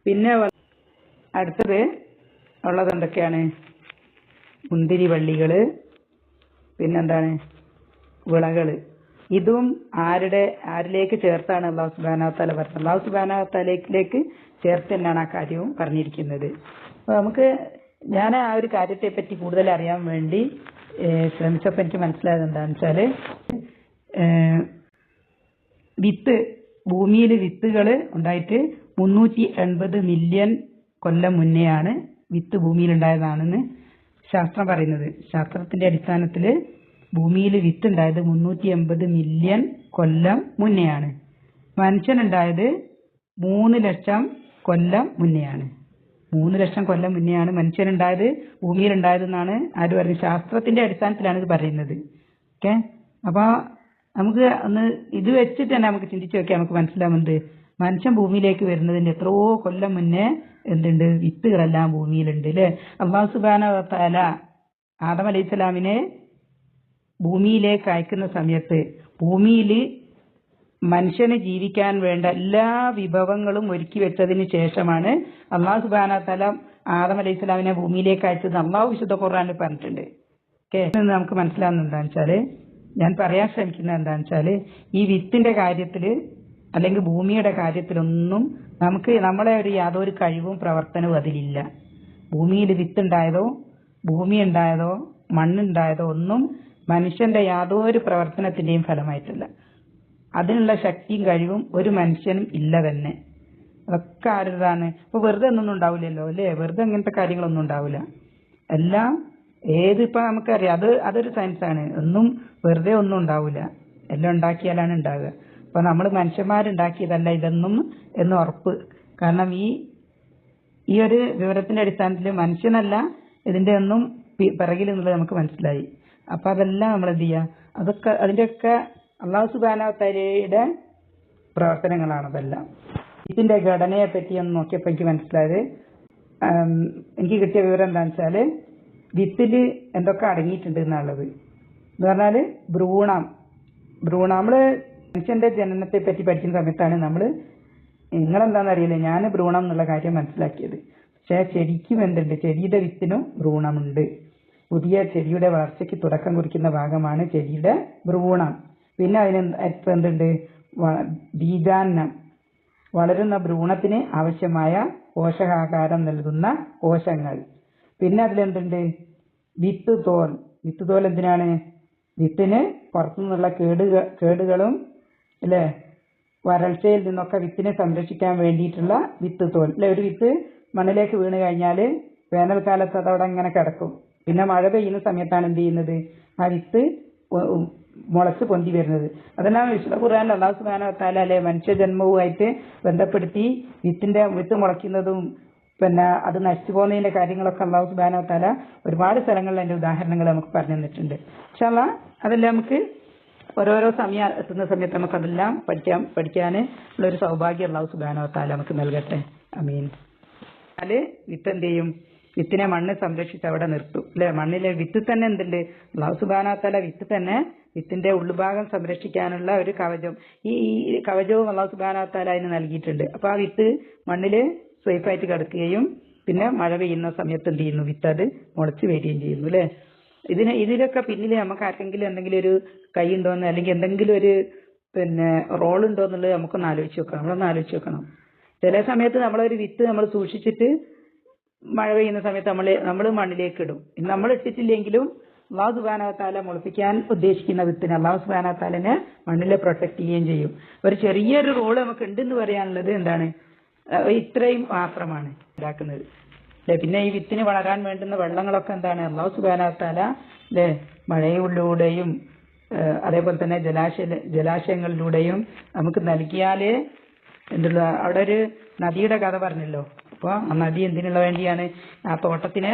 പിന്നെ അടുത്തത് ഉള്ളത് എന്തൊക്കെയാണ്? മുന്തിരി വള്ളികള്, പിന്നെന്താണ്? വിളകള്. ഇതും ആരിലേക്ക് ചേർത്താണ് അല്ലാഹു സുബ്ഹാനഹു വ തആല പറഞ്ഞത്? അല്ലാഹു സുബ്ഹാനഹു വ തആലയിലേക്ക് ചേർത്ത് തന്നെയാണ് ആ കാര്യവും പറഞ്ഞിരിക്കുന്നത്. അപ്പൊ ഞാൻ ആ ഒരു കാര്യത്തെ പറ്റി കൂടുതൽ അറിയാൻ വേണ്ടി ശ്രമിച്ചപ്പോൾ എനിക്ക് മനസ്സിലായത് എന്താണെന്ന് വെച്ചാല്, ഭൂമിയിൽ വിത്തുകൾ ഉണ്ടായിട്ട് 380 മില്യൺ കൊല്ലം മുന്നെയാണ് വിത്ത് ഭൂമിയിൽ ഉണ്ടായതാണെന്ന് ശാസ്ത്രം പറയുന്നത്. ശാസ്ത്രത്തിന്റെ അടിസ്ഥാനത്തിൽ ഭൂമിയിൽ വിത്ത് ഉണ്ടായത് 380 മില്യൺ കൊല്ലം മുന്നെയാണ്. മനുഷ്യനുണ്ടായത് 3 ലക്ഷം കൊല്ലം മുന്നെയാണ്. 3 ലക്ഷം കൊല്ലം മുന്നെയാണ് മനുഷ്യനുണ്ടായത്, ഭൂമിയിലുണ്ടായതെന്നാണ് ആര് പറയുന്നത്? ശാസ്ത്രത്തിന്റെ അടിസ്ഥാനത്തിലാണ് ഇത് പറയുന്നത്. ഓക്കെ, അപ്പൊ നമുക്ക് ഒന്ന് ഇത് വെച്ചിട്ട് തന്നെ നമുക്ക് ചിന്തിച്ചു നോക്കിയാൽ നമുക്ക് മനസ്സിലാവുന്നത് മനുഷ്യൻ ഭൂമിയിലേക്ക് വരുന്നതിന് എത്രയോ കൊല്ലം മുന്നേ എന്തുണ്ട്? വിത്തുകളെല്ലാം ഭൂമിയിലുണ്ട് അല്ലെ. അല്ലാഹു സുബ്ഹാനഹു വ തആല ആദം അലൈഹിസ്സലാമിനെ ഭൂമിയിലേക്ക് അയക്കുന്ന സമയത്ത് ഭൂമിയിൽ മനുഷ്യന് ജീവിക്കാൻ വേണ്ട എല്ലാ വിഭവങ്ങളും ഒരുക്കി വെച്ചതിന് ശേഷമാണ് അല്ലാഹു സുബ്ഹാനഹു വ തആല ആദം അലൈഹിസ്സലാമിനെ ഭൂമിയിലേക്ക് അയച്ചത്. അല്ലാഹു വിശുദ്ധ ഖുർആനിൽ പറഞ്ഞിട്ടുണ്ട്. ഓക്കെ, നമുക്ക് മനസ്സിലാവുന്നത് എന്താണെന്ന് വെച്ചാല്, ഞാൻ പറയാൻ ശ്രമിക്കുന്നത് എന്താണെന്ന് വെച്ചാല്, ഈ വിത്തിന്റെ കാര്യത്തില് അല്ലെങ്കിൽ ഭൂമിയുടെ കാര്യത്തിലൊന്നും നമുക്ക് നമ്മളെ യാതൊരു കഴിവും പ്രവർത്തനവും അതിലില്ല. ഭൂമിയിൽ വിത്തുണ്ടായതോ ഭൂമി ഉണ്ടായതോ മണ്ണുണ്ടായതോ ഒന്നും മനുഷ്യന്റെ യാതൊരു പ്രവർത്തനത്തിന്റെയും ഫലമായിട്ടില്ല. അതിനുള്ള ശക്തിയും കഴിവും ഒരു മനുഷ്യനും ഇല്ല തന്നെ. അതൊക്കെ ആരുടേതാണ്? ഇപ്പൊ വെറുതെ ഒന്നും ഉണ്ടാവില്ലല്ലോ അല്ലേ? വെറുതെ അങ്ങനത്തെ കാര്യങ്ങളൊന്നും ഉണ്ടാവില്ല. എല്ലാം ഇപ്പൊ നമുക്കറിയാം, അതൊരു സയൻസാണ്. ഒന്നും വെറുതെ ഒന്നും ഉണ്ടാവില്ല, എല്ലാം ഉണ്ടാക്കിയാലാണ് ഉണ്ടാവുക. അപ്പൊ നമ്മൾ മനുഷ്യന്മാരുണ്ടാക്കിയതല്ല ഇതൊന്നും എന്ന് ഉറപ്പ്. കാരണം ഈ ഒരു വിവരത്തിന്റെ അടിസ്ഥാനത്തിൽ മനുഷ്യനല്ല ഇതിന്റെ ഒന്നും പിറകിൽ എന്നുള്ളത് നമുക്ക് മനസ്സിലായി. അപ്പൊ അതെല്ലാം നമ്മൾ എന്ത് ചെയ്യുക? അതിന്റെയൊക്കെ അല്ലാഹു സുബ്ഹാനഹു വ തആലയുടെ പ്രവർത്തനങ്ങളാണ് അതെല്ലാം. ഇതിന്റെ ഘടനയെ പറ്റി ഒന്ന് നോക്കിയപ്പോൾ എനിക്ക് മനസ്സിലായത്, എനിക്ക് കിട്ടിയ വിവരം എന്താണെന്ന് വെച്ചാല്, വിത്തില് എന്തൊക്കെ അടങ്ങിയിട്ടുണ്ട് എന്നുള്ളത്. എന്ന് പറഞ്ഞാല് ഭ്രൂണം നമ്മള് മനുഷ്യന്റെ ജനനത്തെ പറ്റി പഠിക്കുന്ന സമയത്താണ് നിങ്ങളെന്താണെന്ന് അറിയില്ല, ഞാൻ ഭ്രൂണം എന്നുള്ള കാര്യം മനസ്സിലാക്കിയത്. പക്ഷെ ചെടിക്കും എന്തുണ്ട്? ചെടിയുടെ വിത്തിനും ഭ്രൂണമുണ്ട്. പുതിയ ചെടിയുടെ വളർച്ചയ്ക്ക് തുടക്കം കുറിക്കുന്ന ഭാഗമാണ് ചെടിയുടെ ഭ്രൂണം. പിന്നെ അതിന് എന്തുണ്ട്? ബീജാന്നം, വളരുന്ന ഭ്രൂണത്തിന് ആവശ്യമായ പോഷകാഹാരം നൽകുന്ന കോശങ്ങൾ. പിന്നെ അതിലെന്തുണ്ട്? വിത്തുതോൽ എന്തിനാണ്? വിത്തിന് പുറത്തുനിന്നുള്ള കേടുകളും അല്ലെ വരൾച്ചയിൽ നിന്നൊക്കെ വിത്തിനെ സംരക്ഷിക്കാൻ വേണ്ടിയിട്ടുള്ള വിത്തുതോൽ അല്ലെ. ഒരു വിത്ത് മണ്ണിലേക്ക് വീണ് കഴിഞ്ഞാൽ വേനൽക്കാലത്ത് അതവിടെ ഇങ്ങനെ കിടക്കും. പിന്നെ മഴ പെയ്യുന്ന സമയത്താണ് എന്ത് ചെയ്യുന്നത്? ആ വിത്ത് മുളച്ച് പൊന്തി വരുന്നത്. അതെല്ലാം വിശുദ്ധ ഖുർആനിൽ അല്ലാഹു സുബ്ഹാനഹു വ തആല അല്ലെ മനുഷ്യജന്മവുമായിട്ട് ബന്ധപ്പെടുത്തി വിത്ത് മുളയ്ക്കുന്നതും പിന്നെ അത് നശിച്ചു പോകുന്നതിന്റെ കാര്യങ്ങളൊക്കെ അല്ലാഹു സുബ്ഹാനഹു വ തആല ഒരുപാട് സ്ഥലങ്ങളിൽ അതിന്റെ ഉദാഹരണങ്ങൾ നമുക്ക് പറഞ്ഞു തന്നിട്ടുണ്ട്. ഇൻഷാ അല്ലാഹ് അതെല്ലാം നമുക്ക് ഓരോരോ സമയം എത്തുന്ന സമയത്ത് നമുക്ക് അതെല്ലാം പഠിക്കാൻ ഉള്ള ഒരു സൗഭാഗ്യം അല്ലാഹു സുബ്ഹാനഹു വ തആല നമുക്ക് നൽകട്ടെ. ആമീൻ. അത് വിത്ത് എന്ത് ചെയ്യും? വിത്തിനെ മണ്ണ് സംരക്ഷിച്ച് അവിടെ നിർത്തും അല്ലെ. മണ്ണിലെ വിത്ത് തന്നെ എന്തുണ്ട്? അല്ലാഹു സുബ്ഹാനഹു വ തആല വിത്തിന്റെ ഉൾഭാഗം സംരക്ഷിക്കാനുള്ള ഒരു കവചം, ഈ കവചവും അല്ലാഹു സുബ്ഹാനഹു വ തആല അതിന് നൽകിയിട്ടുണ്ട്. അപ്പൊ ആ വിത്ത് മണ്ണില് സേഫായിട്ട് കിടക്കുകയും പിന്നെ മഴ പെയ്യുന്ന സമയത്ത് എന്ത് ചെയ്യുന്നു? വിത്ത് അത് മുളച്ച് വരികയും ചെയ്യുന്നു അല്ലെ. ഇതിലൊക്കെ പിന്നിൽ നമുക്ക് ആർക്കെങ്കിലും എന്തെങ്കിലും ഒരു കൈ ഉണ്ടോന്ന് അല്ലെങ്കിൽ എന്തെങ്കിലും ഒരു റോൾ ഉണ്ടോ എന്നുള്ളത് നമ്മളൊന്ന് ആലോചിച്ച് നോക്കണം. ചില സമയത്ത് നമ്മളൊരു വിത്ത് നമ്മൾ സൂക്ഷിച്ചിട്ട് മഴ പെയ്യുന്ന സമയത്ത് നമ്മൾ മണ്ണിലേക്ക് ഇടും. നമ്മൾ ഇട്ടിട്ടില്ലെങ്കിലും അല്ലാഹു സുബ്ഹാനഹു വ തആല മുളപ്പിക്കാൻ ഉദ്ദേശിക്കുന്ന വിത്തിന് അല്ലാഹു സുബ്ഹാനഹു വ തആല മണ്ണിലെ പ്രൊട്ടക്ട് ചെയ്യുകയും ചെയ്യും. ഒരു ചെറിയൊരു റോള് നമുക്ക് ഉണ്ടെന്ന് പറയാനുള്ളത് എന്താണ്? ഇത്രയും മാത്രമാണ് ഉണ്ടാക്കുന്നത് അല്ലെ. പിന്നെ ഈ വിത്തിന് വളരാൻ വേണ്ടുന്ന വെള്ളങ്ങളൊക്കെ എന്താണ്? അല്ലാഹു സുബ്ഹാനഹു വ തആല അല്ലെ മഴയിലൂടെയും അതേപോലെ തന്നെ ജലാശയങ്ങളിലൂടെയും നമുക്ക് നൽകിയാലേ എന്തുള്ള. അവിടെ ഒരു നദിയുടെ കഥ പറഞ്ഞല്ലോ. അപ്പൊ ആ നദി എന്തിനുള്ള വേണ്ടിയാണ്? ആ തോട്ടത്തിന്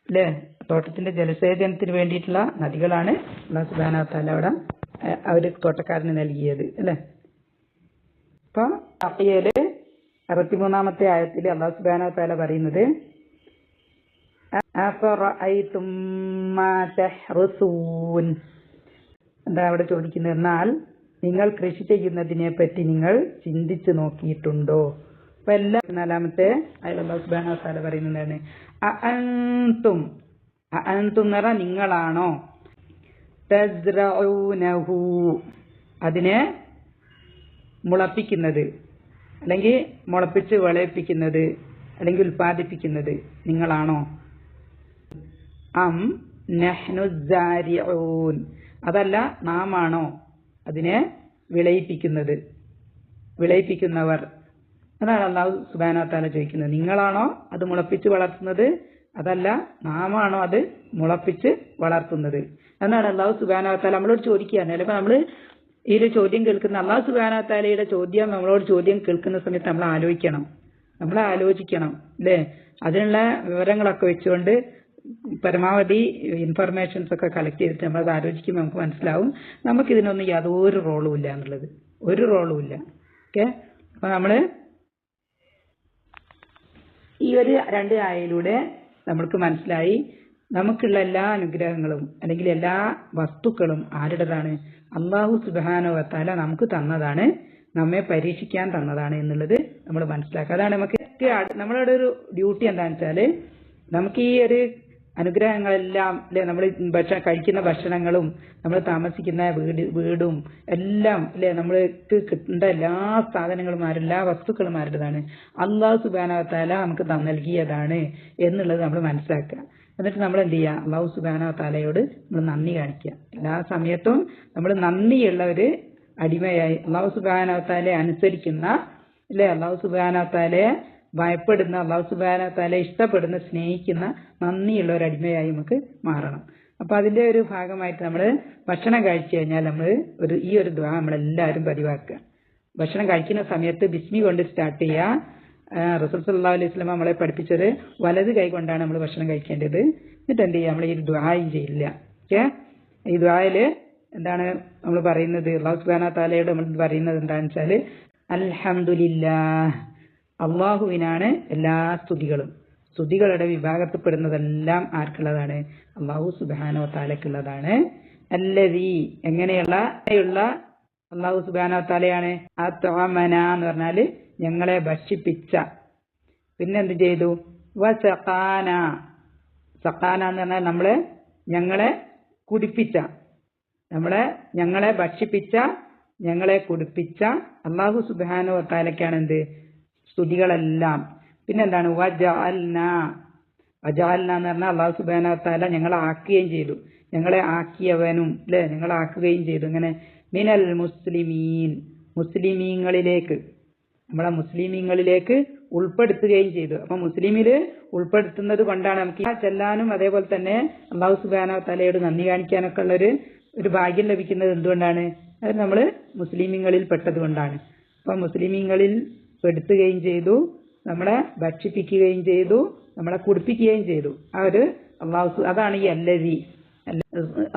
അല്ലെ, തോട്ടത്തിന്റെ ജലസേചനത്തിന് വേണ്ടിയിട്ടുള്ള നദികളാണ് അല്ലാഹു സുബ്ഹാനഹു വ തആല അവിടെ അവര് തോട്ടക്കാരന് നൽകിയത് അല്ലെ. അപ്പൊ അഖിയയില് 63-ാമത്തെ ആയത്തിൽ അല്ലാഹു സുബ്ഹാനഹു വ തആല പറയുന്നത്, അഫറഅയ്തും മാ തഹ്റുസൂൻ. എന്താ അവിടെ ചോദിക്കുന്നത്? എന്നാൽ നിങ്ങൾ കൃഷി ചെയ്യുന്നതിനെ പറ്റി നിങ്ങൾ ചിന്തിച്ചു നോക്കിയിട്ടുണ്ടോ? അപ്പൊ എല്ലാം 4-ാമത്തെ അതിൽ അല്ലാഹു സുബ്ഹാനഹു വ തആല പറയുന്നതാണ്, അഅൻതും എന്ന് പറഞ്ഞാൽ നിങ്ങളാണോ, തസ്റഊനഹു അതിനെ മുളപ്പിക്കുന്നത് അല്ലെങ്കിൽ മുളപ്പിച്ച് വിളയിപ്പിക്കുന്നത് അല്ലെങ്കിൽ ഉൽപ്പാദിപ്പിക്കുന്നത് നിങ്ങളാണോ? അം നഹ്നു സാരിഊൻ അതല്ല നാം ആണോ അതിനെ വിളയിപ്പിക്കുന്നവർ? അതാണ് അല്ലാഹു സുബ്ഹാനഹു വ തആല ചോദിക്കുന്നത്. നിങ്ങളാണോ അത് മുളപ്പിച്ച് വളർത്തുന്നത്, അതല്ല നാം ആണോ അത് മുളപ്പിച്ച് വളർത്തുന്നത് എന്നാണ് അല്ലാഹു സുബ്ഹാനഹു വ തആല നമ്മളോട് ചോദിക്കുകയാണ്. ചിലപ്പോൾ നമ്മൾ ഈ ഒരു ചോദ്യം കേൾക്കുന്ന അല്ലാഹു സുബ്ഹാനഹു വ തആലയുടെ ചോദ്യം നമ്മളോട് ചോദ്യം കേൾക്കുന്ന സമയത്ത് നമ്മൾ ആലോചിക്കണം അല്ലേ? അതിനുള്ള വിവരങ്ങളൊക്കെ വെച്ചുകൊണ്ട് പരമാവധി ഇൻഫർമേഷൻസ് ഒക്കെ കളക്ട് ചെയ്തിട്ട് നമ്മളത് ആലോചിക്കുമ്പോൾ നമുക്ക് മനസ്സിലാവും നമുക്കിതിനൊന്നും യാതൊരു റോളും ഇല്ല എന്നുള്ളത്. ഒരു റോളും ഇല്ല. ഓക്കെ, അപ്പൊ നമ്മള് ഈ ഒരു 2 ആയയിലൂടെ നമ്മൾക്ക് മനസ്സിലായി നമുക്കുള്ള എല്ലാ അനുഗ്രഹങ്ങളും അല്ലെങ്കിൽ എല്ലാ വസ്തുക്കളും ആരുടേതാണ്? അല്ലാഹു സുബ്ഹാനഹു വ തആല നമുക്ക് തന്നതാണ്, നമ്മെ പരീക്ഷിക്കാൻ തന്നതാണ് എന്നുള്ളത് നമ്മൾ മനസ്സിലാക്കുക. അതാണ് നമുക്ക് നമ്മളുടെ ഒരു ഡ്യൂട്ടി എന്താണെന്ന് വെച്ചാൽ നമുക്ക് ഈ ഒരു അനുഗ്രഹങ്ങളെല്ലാം അല്ലെ, നമ്മൾ കഴിക്കുന്ന ഭക്ഷണങ്ങളും നമ്മൾ താമസിക്കുന്ന വീടും എല്ലാം അല്ലെ, നമ്മൾക്ക് കിട്ടേണ്ട എല്ലാ സാധനങ്ങളും എല്ലാ വസ്തുക്കളും ആരുടേതാണ്? അല്ലാഹു സുബ്ഹാനഹു വ തആല നമുക്ക് നൽകിയതാണ് എന്നുള്ളത് നമ്മൾ മനസ്സിലാക്കുക. എന്നിട്ട് നമ്മൾ എന്ത് ചെയ്യുക? അല്ലാഹു സുബ്ഹാനഹു വ തആലയോട് നമ്മൾ നന്ദി കാണിക്കുക. എല്ലാ സമയത്തും നമ്മൾ നന്ദിയുള്ള ഒരു അടിമയായി അല്ലാഹു സുബ്ഹാനഹു വ തആലയെ അനുസരിക്കുന്ന അല്ലെ, അല്ലാഹു സുബ്ഹാനഹു വ തആലയെ ഭയപ്പെടുന്ന, അല്ലാഹു സുബ്ഹാനഹു വ തആലയെ ഇഷ്ടപ്പെടുന്ന, സ്നേഹിക്കുന്ന നന്ദിയുള്ള ഒരു അടിമയായി നമുക്ക് മാറണം. അപ്പൊ അതിന്റെ ഒരു ഭാഗമായിട്ട് നമ്മൾ ഭക്ഷണം കഴിച്ചു കഴിഞ്ഞാൽ നമ്മൾ ഈ ഒരു ദുആ നമ്മളെല്ലാവരും പതിവാക്കുക. ഭക്ഷണം കഴിക്കുന്ന സമയത്ത് ബിസ്മി കൊണ്ട് സ്റ്റാർട്ട് ചെയ്യുക. റസൂൽ സല്ലല്ലാഹു അലൈഹി വസല്ലം നമ്മളെ പഠിപ്പിച്ചത് വലത് കൈ കൊണ്ടാണ് നമ്മൾ ഭക്ഷണം കഴിക്കേണ്ടത്. എന്നിട്ട് എന്ത് ചെയ്യുക? നമ്മൾ ഈ ദുആയും ചെയ്യില്ല. ഓക്കെ, ഈ ദുആയില് എന്താണ് നമ്മൾ പറയുന്നത്? അല്ലാഹു സുബ്ഹാനഹു വ തആലയോട് നമ്മൾ പറയുന്നത് എന്താണെന്ന് വെച്ചാൽ അൽഹംദുലില്ലാഹ്, അള്ളാഹുവിനാണ് എല്ലാ സ്തുതികളും. സ്തുതികളുടെ വിഭാഗത്തിൽപ്പെടുന്നതെല്ലാം ആർക്കുള്ളതാണ്? അല്ലാഹു സുബ്ഹാനഹു വ തആലക്കുള്ളതാണ്. അല്ലദീ, എങ്ങനെയുള്ള അല്ലാഹു സുബ്ഹാനഹു വ തആലയാണ്. അത്അമന എന്ന് പറഞ്ഞാൽ ഞങ്ങളെ ഭക്ഷിപ്പിച്ച. പിന്നെ എന്ത് ചെയ്തു? വസഖാന, സഖാന എന്ന് പറഞ്ഞാൽ ഞങ്ങളെ കുടിപ്പിച്ച, ഞങ്ങളെ ഭക്ഷിപ്പിച്ച, ഞങ്ങളെ കുടിപ്പിച്ച അല്ലാഹു സുബ്ഹാനഹു വ തആലക്കാണ് എന്ത്? സ്തുതികളെല്ലാം. പിന്നെന്താണ്? വജഅൽന എന്ന് പറഞ്ഞാൽ അല്ലാഹു സുബ്ഹാനഹു വ തആല ഞങ്ങളെ ആക്കുകയും ചെയ്തു, ഞങ്ങളെ ആക്കിയവനും അല്ലെ, ഞങ്ങളെ ആക്കുകയും ചെയ്തു. ഇങ്ങനെ മിനൽ മുസ്ലിമീൻ, മുസ്ലിമീങ്ങളിലേക്ക് ഉൾപ്പെടുത്തുകയും ചെയ്തു. അപ്പൊ മുസ്ലിമില് ഉൾപ്പെടുത്തുന്നത് കൊണ്ടാണ് നമുക്ക് ചെല്ലാനും അതേപോലെ തന്നെ അല്ലാഹു സുബ്ഹാനഹു വ തആലയോട് നന്ദി കാണിക്കാനൊക്കെ ഉള്ള ഒരു ഭാഗ്യം ലഭിക്കുന്നത് എന്തുകൊണ്ടാണ്? അത് നമ്മൾ മുസ്ലിമീങ്ങളിൽ പെട്ടത് കൊണ്ടാണ്. അപ്പൊ മുസ്ലിമീങ്ങളിൽ പെടുത്തുകയും ചെയ്തു, നമ്മളെ ഭക്ഷിപ്പിക്കുകയും ചെയ്തു, നമ്മളെ കുടിപ്പിക്കുകയും ചെയ്തു. ആ ഒരു അതാണ് ഈ അല്ലദീ.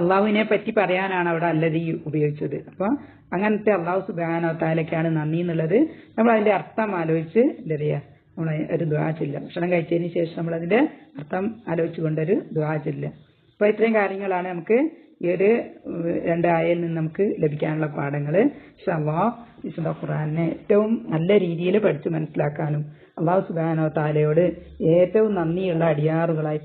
അള്ളാഹുവിനെ പറ്റി പറയാനാണ് അവിടെ അല്ലദീ ഉപയോഗിച്ചത്. അപ്പൊ അങ്ങനത്തെ അല്ലാഹു സുബ്ഹാനഹു വ തആലയ്ക്കാണ് നന്ദി എന്നുള്ളത് നമ്മൾ അതിന്റെ അർത്ഥം ആലോചിച്ച് എന്താ പറയാ, നമ്മൾ ഒരു ദുആ ചൊല്ലുക. ഭക്ഷണം കഴിച്ചതിന് ശേഷം നമ്മൾ അതിന്റെ അർത്ഥം ആലോചിച്ചുകൊണ്ടൊരു ദുആ ചൊല്ലുക. അപ്പൊ ഇത്രയും കാര്യങ്ങളാണ് നമുക്ക് ഈ ഒരു 2 ആയയിൽ നിന്ന് നമുക്ക് ലഭിക്കാനുള്ള പാഠങ്ങൾ. ഇൻഷാ അല്ലാഹ് വിശുദ്ധ ഖുർആനെ ഏറ്റവും നല്ല രീതിയിൽ പഠിച്ച് മനസ്സിലാക്കാനും അല്ലാഹു സുബ്ഹാനഹു വ തആലയോട് ഏറ്റവും നന്ദിയുള്ള അടിയാറുകളായി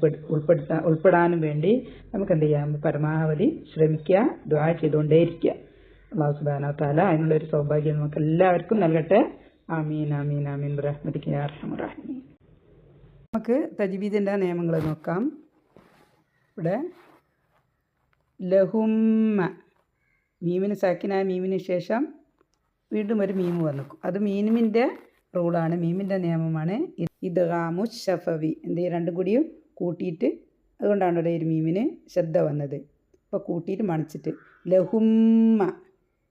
ഉൾപ്പെടാനും വേണ്ടി നമുക്ക് എന്ത് ചെയ്യാം? പരമാവധി ശ്രമിക്കുക, ദുആ ചെയ്തുകൊണ്ടേയിരിക്കുക. അല്ലാഹു സുബ്ഹാനഹു വ തആല അതിനുള്ള ഒരു സൗഭാഗ്യം നമുക്ക് എല്ലാവർക്കും നൽകട്ടെ. ആമീൻ ആമീൻ ആമീൻ ബിറഹ്മതിക യാ അർഹമർ റഹീമീൻ. നമുക്ക് തജ്വീദിന്റെ നിയമങ്ങൾ നോക്കാം. ഇവിടെ ലഹുമ്മ, മീമിന് സാക്കിനായ മീമിന് ശേഷം വീണ്ടും ഒരു മീമ് വന്നു. അത് മീമിൻ്റെ റൂളാണ്, മീമിൻ്റെ നിയമമാണ്. ഇദ്ഗാമു ശഫവി, എന്ത് ചെയ്യും? രണ്ടും കൂടിയും കൂട്ടിയിട്ട്, അതുകൊണ്ടാണ് ഇവിടെ ഒരു മീമിന് ശ്രദ്ധ വന്നത്. അപ്പോൾ കൂട്ടിയിട്ട് മണിച്ചിട്ട്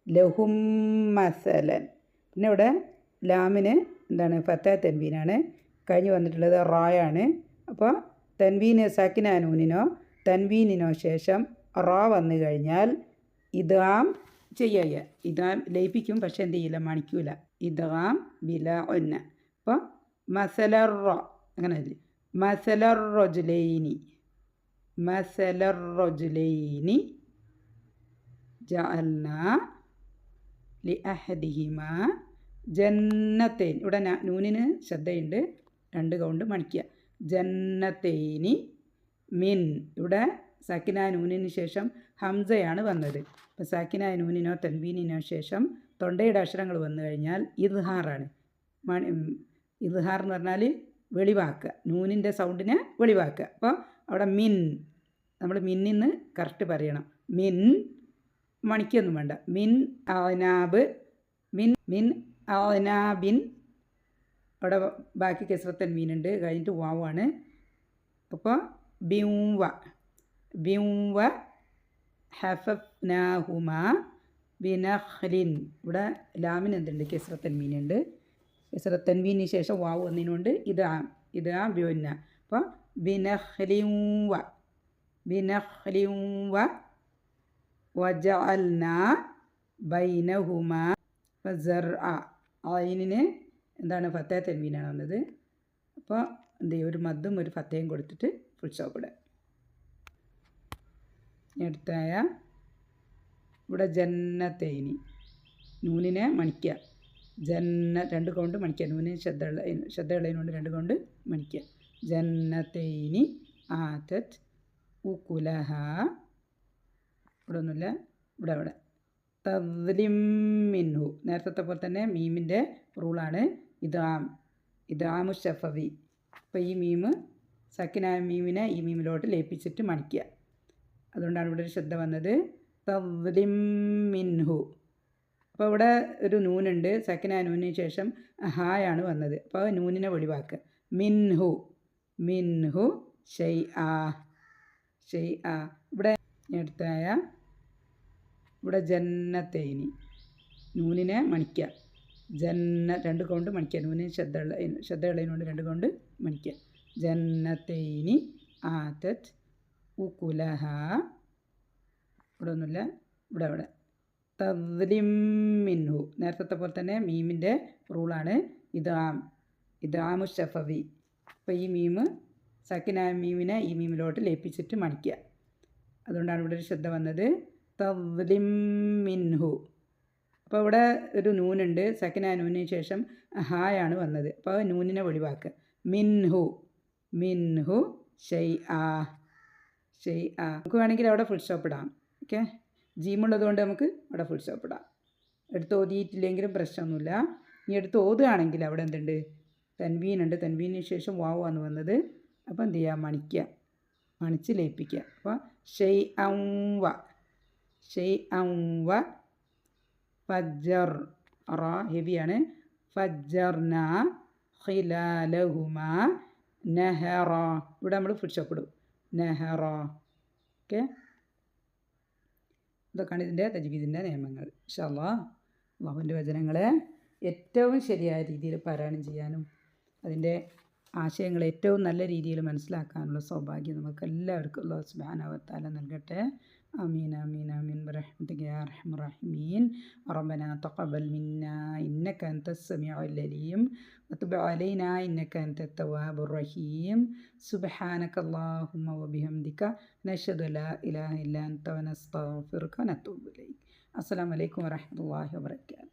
ലഹുമ്മസലൻ. പിന്നെ ഇവിടെ ലാമിന് എന്താണ്? ഫത്ത തൻവീനാണ്. കഴിഞ്ഞ് വന്നിട്ടുള്ളത് റായാണ്. അപ്പോൾ തൻവീന് സാക്കിനായ നൂനിനോ തൻവീനിനോ ശേഷം റാ വന്നു കഴിഞ്ഞാൽ ഇദ്ഗാം ചെയ്യുക. ഇദ്ഗാം ലയിപ്പിക്കും, പക്ഷെ എന്ത് ചെയ്യില്ല? മണിക്കൂല. ഇദ്ഗാം ബില ഒന്ന. അപ്പോൾ മസലറ അങ്ങനെ അല്ലേ? മസലറജുലൈനി ജഅൽന ലിഅഹദിഹിമാ ജന്നത്തൈൻ. ഇവിടെ നൂനിന് ശ്രദ്ധയുണ്ട്, 2 കൗണ്ട് മണിക്കുക. ജന്നത്തൈനി മിൻ. ഇവിടെ സാക്കിനായ നൂനിന് ശേഷം ഹംസയാണ് വന്നത്. അപ്പോൾ സാക്കിനായ നൂനിനോ തൻവീനിനോ ശേഷം തൊണ്ടയുടെ അക്ഷരങ്ങൾ വന്നു കഴിഞ്ഞാൽ ഇദ്ഹാറാണ്. ഇദ്ഹാർ എന്ന് പറഞ്ഞാൽ വെളിവാക്കുക, നൂനിൻ്റെ സൗണ്ടിനെ വെളിവാക്കുക. അപ്പോൾ അവിടെ മിൻ, നമ്മൾ മിന്നിന്ന് കറക്റ്റ് പറയണം. മിൻ മണിക്കൊന്നും വേണ്ട. മിൻ അനാബ്, മിൻ അനാബിൻ. അവിടെ ബാക്കി കെസ്റത്തൻ മീനുണ്ട്, കഴിഞ്ഞിട്ട് വാവാണ്. അപ്പോൾ ബിംവ ഹഫഫ്നാഹുമ ബിനഖ്ലിൻ. ഇവിടെ ലാമിന് എന്തുണ്ട്? കെസ്റത്തൻവീനുണ്ട്. കെസ്റത്തൻവീന് ശേഷം വാവ് വന്നതിനുകൊണ്ട് ഇതാം ബിയുന്ന. അപ്പോൾ ബിനഖ്ലിൻ വജഅൽന ബൈനഹുമാ സർഅ. ഐനിന് എന്താണ്? ഫത്തഹ തൻവീനാണ് വന്നത്. അപ്പോൾ എന്ത് ചെയ്യും? ഒരു മദ്ദും ഒരു ഫത്തയും കൊടുത്തിട്ട് ഫുൾ സ്റ്റോപ്പ് ഇടുക. അടുത്തായ ഇവിടെ ജന്നത്തൈനി, നൂനിനെ മണിക്കുക. രണ്ട് കൊണ്ട് മണിക്കുക. നൂനിന് ശ്രദ്ധയുള്ളതിനുകൊണ്ട് 2 കൊണ്ട് മണിക്കുക. ജന്നത്തൈനി ആതത് ഉകുലഹ. ഇവിടെ ഒന്നുമില്ല, ഇവിടെ തദ്ലിം മിൻഹു. നേരത്തെ പോലെ തന്നെ മീമിൻ്റെ റൂളാണ് ഇദ്ഗാമു ശഫവി. അപ്പോൾ ഈ മീം സക്കിനായ മീമിനെ ഈ മീമിലോട്ട് ലയിപ്പിച്ചിട്ട് മണിക്കുക. അതുകൊണ്ടാണ് ഇവിടെ ഒരു ശ്രദ്ധ വന്നത്. തദ്ലിം മിൻഹു. അപ്പോൾ ഇവിടെ ഒരു നൂനുണ്ട്. സക്കിനായ നൂനിന് ശേഷം ഹായാണ് വന്നത്. അപ്പോൾ നൂനിനെ ഒഴിവാക്കുക. മിൻഹു ഷൈആ. ഇവിടെ അടുത്തായ ഇവിടെ ജന്നത്തൈനി, നൂനിനെ മണിക്കുക. 2 കൊണ്ട് മണിക്കുക. നൂനിന് ശ്രദ്ധയുള്ളതിനുകൊണ്ട് 2 കൊണ്ട് മണിക്കുക. ജന്നത്തൈനി ആതത് ഉകുലഹ. ഇവിടെ ഒന്നുമില്ല, ഇവിടെ തദ്ലിം മിൻഹു. നേരത്തെ പോലെ തന്നെ മീമിൻ്റെ റൂളാണ് ഇദ്ഗാമു ശഫവി. അപ്പോൾ ഈ മീം സക്കിനായ മീമിനെ ഈ മീമിലോട്ട് ലയിപ്പിച്ചിട്ട് മണിക്കുക. അതുകൊണ്ടാണ് ഇവിടെ ഒരു ശ്രദ്ധ വന്നത്. തദ്ലിം മിൻഹു. അപ്പോൾ ഇവിടെ ഒരു നൂനുണ്ട്. സക്കിനായ നൂനിന് ശേഷം ഹായാണ് വന്നത്. അപ്പോൾ നൂനിനെ ഒഴിവാക്കുക. മിൻഹു ഷൈആ. നമുക്ക് വേണമെങ്കിൽ അവിടെ ഫുൾ സ്റ്റോപ്പ് ഇടാം. ഓക്കെ, ജീമുള്ളത് കൊണ്ട് നമുക്ക് അവിടെ ഫുൾ സ്റ്റോപ്പ് ഇടാം. എടുത്ത് ഓതിയിട്ടില്ലെങ്കിലും പ്രശ്നമൊന്നുമില്ല. ഇനി എടുത്ത് ഓതുകയാണെങ്കിൽ അവിടെ എന്തുണ്ട്? തൻവീനുണ്ട്. തൻവീനിന് ശേഷം വാവാണ് വന്നത്. അപ്പോൾ എന്ത് ചെയ്യുക? മണിച്ച് ലയിപ്പിക്കുക. അപ്പോൾ ഷൈഅൻ വ ഫജ്ജർ. റ ഹെവിയാണ്. ഫജ്ജർന ഖിലാലഹുമാ നഹറ. ഇവിടെ നമ്മൾ ഫുൾ സ്റ്റോപ്പ് ഇടും. നഹറ. ഓക്കെ, ഇതൊക്കെയാണ് ഇതിൻ്റെ തജ്വീദിൻ്റെ നിയമങ്ങൾ. ഇൻഷാ അല്ലാഹ് അല്ലാഹുവിൻ്റെ വചനങ്ങളെ ഏറ്റവും ശരിയായ രീതിയിൽ പാരായണം ചെയ്യാനും അതിൻ്റെ ആശയങ്ങൾ ഏറ്റവും നല്ല രീതിയിൽ മനസ്സിലാക്കാനുള്ള സൗഭാഗ്യം നമുക്കെല്ലാവർക്കും അല്ലാഹു സുബ്ഹാനഹു വ തആല നൽകട്ടെ. ആമീൻ ആമീൻ ആമീൻ ബിറഹ്മതിക യാ അർഹമർ റഹീമീൻ. റബ്ബനാ തഖബ്ബൽ മിന്നാ ഇന്നക അൻതസ് സമീഉൽ അലീം വതുബ് അലൈനാ ഇന്നക അൻതത് തവ്വാബുർ റഹീം. സുബ്ഹാനക അല്ലാഹുമ്മ വബിഹംദിക നശ്ഹദു ലാ ഇലാഹ ഇല്ലാ അൻത വനസ്തഗ്ഫിറുക വനതൂബു ഇലൈക്. അസ്സലാമു അലൈക്കും വറഹ്മത്തുള്ളാഹി വബറകാതുഹു.